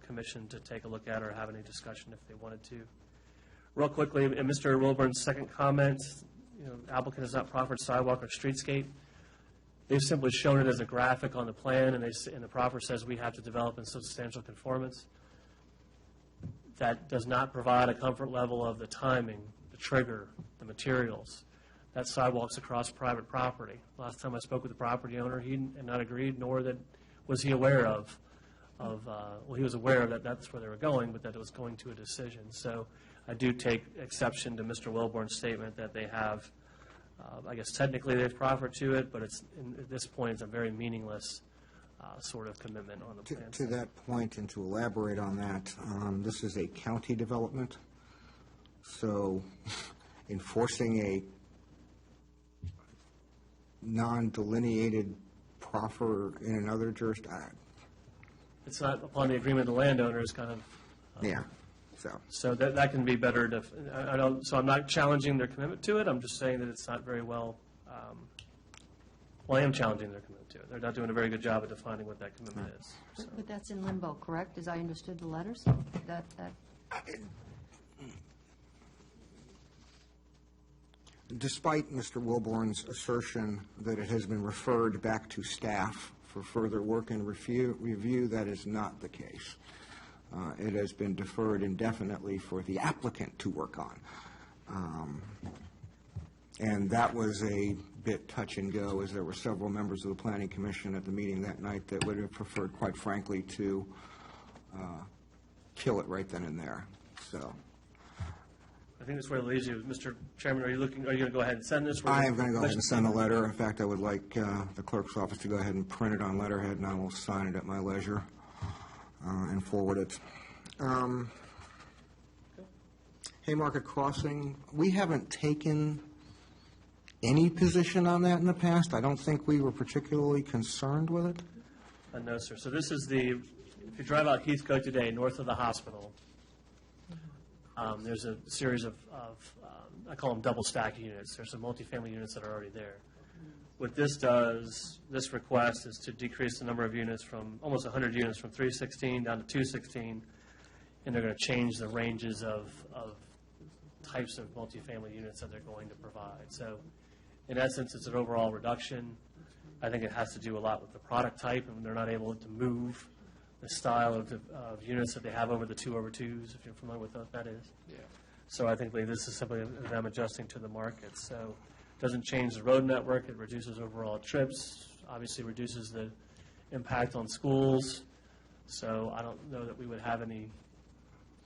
commission to take a look at or have any discussion if they wanted to. Real quickly, in Mr. Wilburn's second comment, applicant has not proffered sidewalk or streetscape. They've simply shown it as a graphic on the plan, and the proffer says we have to develop in substantial conformance. That does not provide a comfort level of the timing, the trigger, the materials. That sidewalk's across private property. Last time I spoke with the property owner, he had not agreed, nor that was he aware of well, he was aware that that's where they were going, but that it was going to a decision. So I do take exception to Mr. Wilborn's statement that they have, I guess technically they've proffered to it, but it's at this point it's a very meaningless sort of commitment on the plan. To that point, and to elaborate on that, this is a county development, so enforcing a non-delineated proffer in another jurisdiction, It's not upon the agreement of the landowners, kind of. yeah, So that can be better. So I'm not challenging their commitment to it. I'm just saying that it's not very well. Well, I am challenging their commitment to it. They're not doing a very good job of defining what that commitment is. So. But that's in limbo, correct, as I understood the letters? That Despite Mr. Wilborn's assertion that it has been referred back to staff for further work and review, that is not the case. It has been deferred indefinitely for the applicant to work on. And that was a bit touch and go, as there were several members of the Planning Commission at the meeting that night that would have preferred, quite frankly, to kill it right then and there. So I think that's where it leaves you. Mr. Chairman, are you going to go ahead and send this? I am going to go ahead and send a letter. In fact, I would like the clerk's office to go ahead and print it on letterhead, and I will sign it at my leisure and forward it. Haymarket Crossing, we haven't taken any position on that in the past. I don't think we were particularly concerned with it. No, sir. So this is if you drive out Heathcote today, north of the hospital, there's a series of I call them double stack units. There's some multifamily units that are already there. What this does, this request is to decrease the number of units from almost 100 units from 316 down to 216, and they're going to change the ranges of types of multifamily units that they're going to provide. So in essence, it's an overall reduction. I think it has to do a lot with the product type, and they're not able to move the style of units that they have over the 2/2s, if you're familiar with what that is. Yeah. So I think this is simply them adjusting to the market. So it doesn't change the road network. It reduces overall trips, obviously reduces the impact on schools. So I don't know that we would have any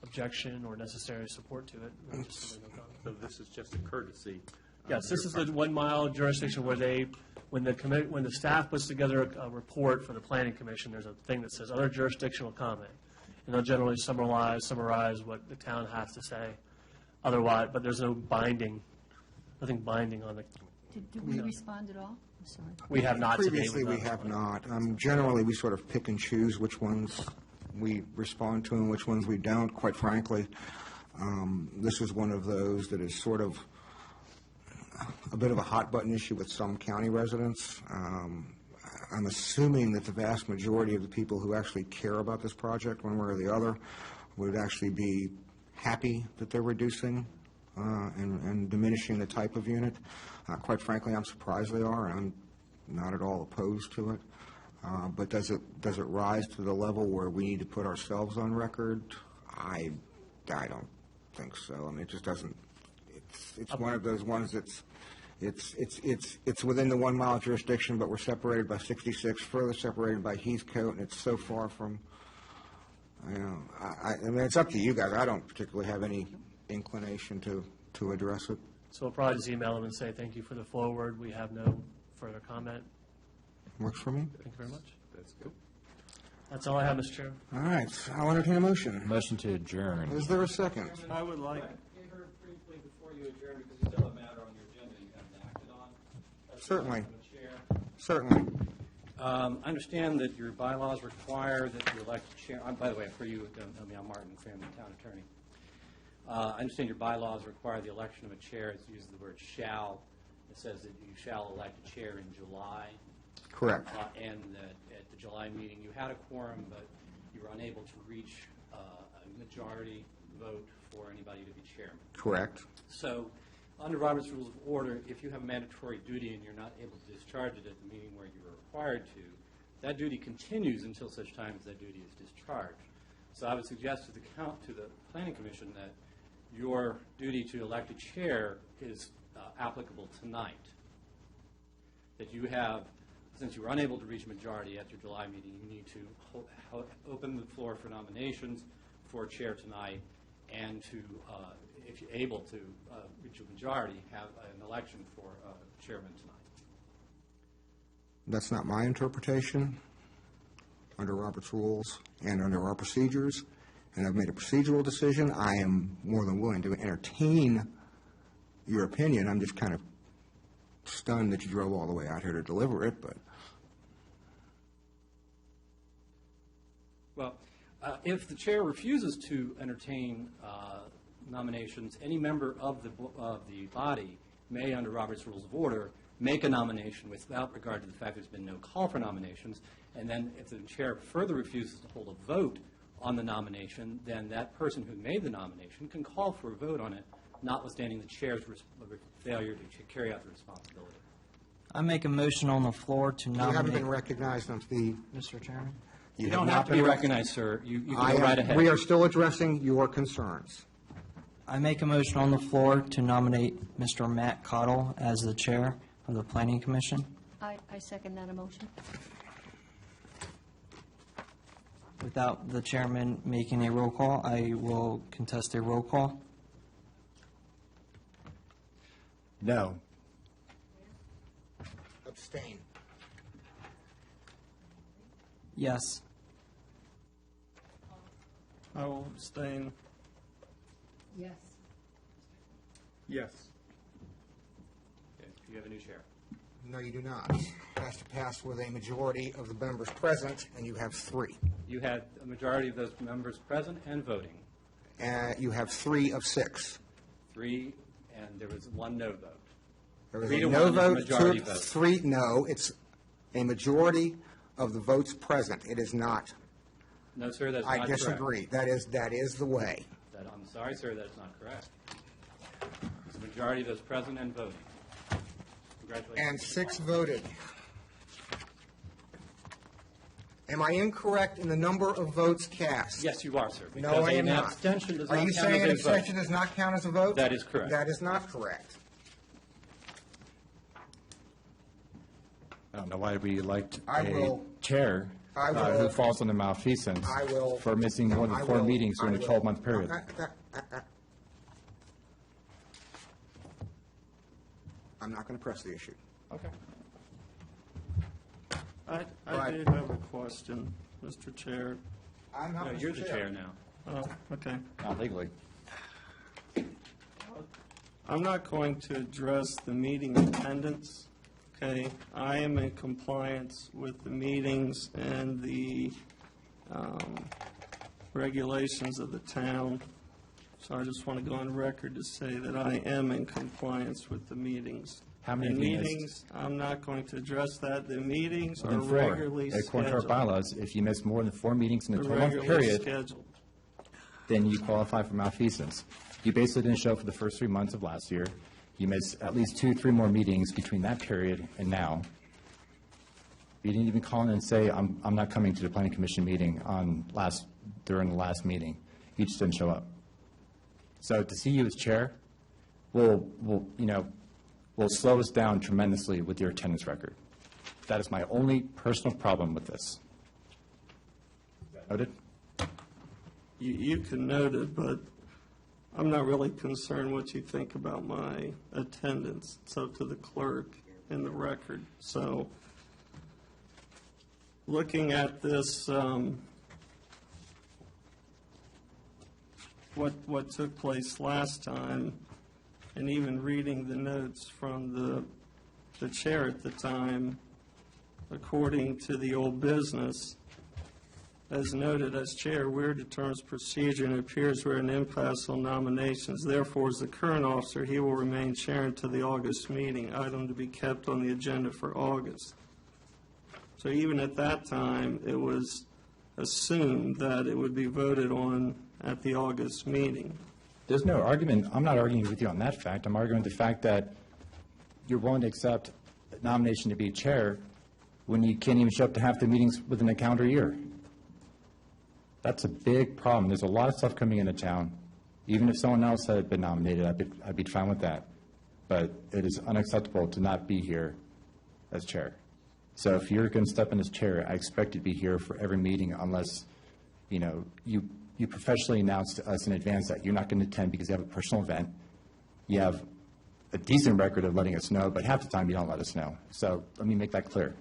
objection or necessary support to it. So this is just a courtesy. Yes, this is the 1 mile jurisdiction where when the staff puts together a report for the Planning Commission, there's a thing that says other jurisdictional comment. And they'll generally summarize what the town has to say. Otherwise, but there's nothing binding on the. Did we respond at all? I'm sorry. We have not today. Previously, we have not. Generally, we sort of pick and choose which ones we respond to and which ones we don't, quite frankly. This is one of those that is sort of a bit of a hot-button issue with some county residents. I'm assuming that the vast majority of the people who actually care about this project, one way or the other, would actually be happy that they're reducing and diminishing the type of unit. Quite frankly, I'm surprised they are, and I'm not at all opposed to it. But does it rise to the level where we need to put ourselves on record? I don't think so. I mean, it just doesn't, it's one of those ones that's, it's within the 1 mile jurisdiction, but we're separated by 66, further separated by Heathcote, and it's so far from, I mean, it's up to you guys. I don't particularly have any inclination to address it. So we'll probably just email them and say, thank you for the forward. We have no further comment. Works for me? Thank you very much. That's good. That's all I have, Mr. Chair. All right, I'll entertain a motion. Motion to adjourn. Is there a second? I would like, You heard briefly before you adjourn, because you still have a matter on your agenda you haven't acted on. That's the Certainly. election of chair. Certainly. I understand that your bylaws require that you elect a chair. By the way, for you, I'm Martin Cranman, town attorney. I understand your bylaws require the election of a chair. It uses the word shall. It says that you shall elect a chair in July. Correct. And that at the July meeting, you had a quorum, but you were unable to reach a majority vote for anybody to be chairman. Correct. So, under Robert's Rules of Order, if you have a mandatory duty and you're not able to discharge it at the meeting where you were required to, that duty continues until such time as that duty is discharged. So I would suggest to the Planning Commission that your duty to elect a chair is applicable tonight. That you have, since you were unable to reach a majority at your July meeting, you need to open the floor for nominations for a chair tonight, and to, if you're able to reach a majority, have an election for chairman tonight. That's not my interpretation under Robert's rules and under our procedures, and I've made a procedural decision. I am more than willing to entertain your opinion. I'm just kind of stunned that you drove all the way out here to deliver it, but... Well, if the chair refuses to entertain nominations, any member of the body may, under Robert's Rules of Order, make a nomination without regard to the fact there's been no call for nominations, and then if the chair further refuses to hold a vote on the nomination, then that person who made the nomination can call for a vote on it, notwithstanding the chair's failure to carry out the responsibility. I make a motion on the floor to You haven't nominate. been recognized on the... Mr. Chairman? You don't have to be recognized, sir. You can I go right am, ahead. we are still addressing your concerns. I make a motion on the floor to nominate Mr. Matt Cottle as the chair of the Planning Commission. I second that emotion. Without the chairman making a roll call, I will contest a roll call. No. Abstain. Yes. I will abstain. Yes. Yes. Okay, you have a new chair. No, you do not. It has to pass with a majority of the members present, and you have 3. You had a majority of those members present and voting. You have 3 of 6. 3, and there was 1 no vote. There is 3 a to no 1 is a vote, majority 2, vote. 3, no. It's a majority of the votes present. It is not. No, sir, that's not I correct. disagree. That is the way. I'm sorry, sir, that's not correct. It's a majority of those present and voting. Congratulations. And 6 voted. Am I incorrect in the number of votes cast? Yes, you are, sir. No, because I am an not. abstention does Are not you count saying an as a vote. abstention does not count as a vote? That is correct. That is not correct. I don't know why we elect I a will- chair I will- who falls under malfeasance I will. for missing more I than 4 will- meetings during I a will- 12-month period. I'm not going to press the issue. Okay. I Right. do have a question, Mr. Chair. I'm not No, Mr. you're the chair now. Oh, okay. Not legally. I'm not going to address the meeting attendance, okay? I am in compliance with the meetings and the regulations of the town, so I just want to go on record to say that I am in compliance with the meetings. How many The have you missed? meetings, I'm not going to address that. The meetings are Then 4. regularly According to our scheduled. bylaws, if you miss more than 4 meetings in a They're 12-month regularly period, scheduled. then you qualify for malfeasance. You basically didn't show for the first 3 months of last year. You missed at least 2, 3 more meetings between that period and now You didn't even call in and say, I'm not coming to the planning commission meeting during the last meeting. You just didn't show up. So to see you as chair will slow us down tremendously with your attendance record. That is my only personal problem with this. Noted? You can note it, but I'm not really concerned what you think about my attendance. It's up to the clerk in the record. So looking at this, what took place last time, and even reading the notes from the chair at the time, according to the old business, as noted, as chair, Weir determines procedure and appears we're an impasse on nominations. Therefore, as the current officer, he will remain chair until the August meeting, item to be kept on the agenda for August. So even at that time, it was assumed that it would be voted on at the August meeting. There's no argument. I'm not arguing with you on that fact. I'm arguing the fact that you're willing to accept a nomination to be chair when you can't even show up to half the meetings within a calendar year. That's a big problem. There's a lot of stuff coming into town. Even if someone else had been nominated, I'd be fine with that. But it is unacceptable to not be here as chair. So if you're going to step in as chair, I expect you to be here for every meeting unless, you professionally announce to us in advance that you're not going to attend because you have a personal event. You have a decent record of letting us know, but half the time you don't let us know. So let me make that clear.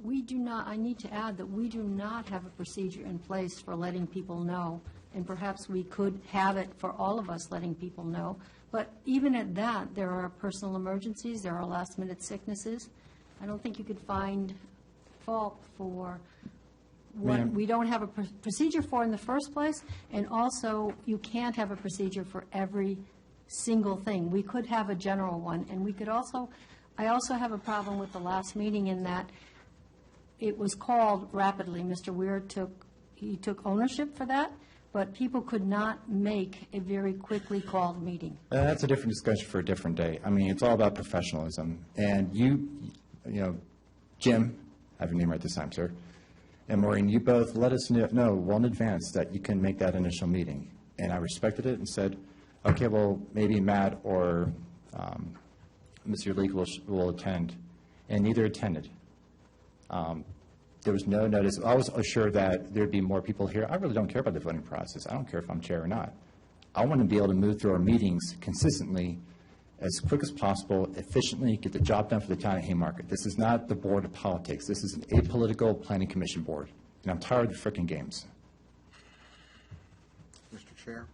We do not, I need to add that we do not have a procedure in place for letting people know, and perhaps we could have it for all of us letting people know. But even at that, there are personal emergencies, there are last-minute sicknesses. I don't think you could find fault for what we don't have a procedure for in the first place, and also you can't have a procedure for every single thing. We could have a general one, and we could also, I also have a problem with the last meeting in that it was called rapidly. Mr. Weir took ownership for that, but people could not make a very quickly called meeting. That's a different discussion for a different day. I mean, it's all about professionalism. And Jim, I have your name right this time, sir, and Maureen, you both let us know well in advance that you can make that initial meeting. And I respected it and said, okay, well, maybe Matt or Mr. Leake will attend. And neither attended. There was no notice. I was assured that there'd be more people here. I really don't care about the voting process. I don't care if I'm chair or not. I want to be able to move through our meetings consistently, as quick as possible, efficiently, get the job done for the town of Haymarket. This is not the board of politics. This is an apolitical planning commission board, and I'm tired of the frickin' games. Mr. Chair?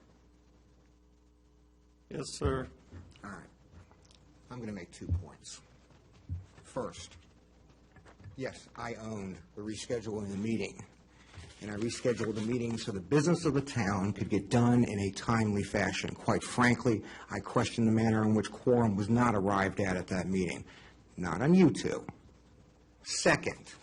Yes, sir. All right. I'm going to make 2 points. First, yes, I owned the rescheduling the meeting, and I rescheduled the meeting so the business of the town could get done in a timely fashion. Quite frankly, I question the manner in which quorum was not arrived at that meeting. Not on you two. Second,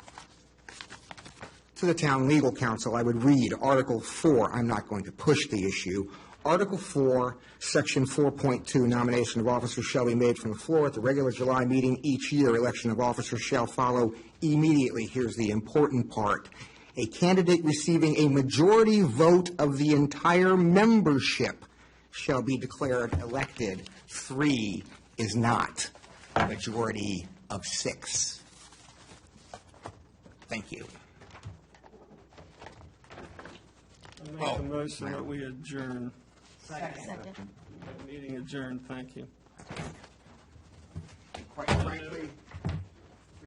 to the town legal counsel, I would read Article 4. I'm not going to push the issue. Article 4, Section 4.2, nomination of officers shall be made from the floor at the regular July meeting each year. Election of officers shall follow immediately. Here's the important part. A candidate receiving a majority vote of the entire membership shall be declared elected. 3 is not a majority of 6. Thank you. I make a motion that we adjourn. Second. Meeting adjourned. Thank you.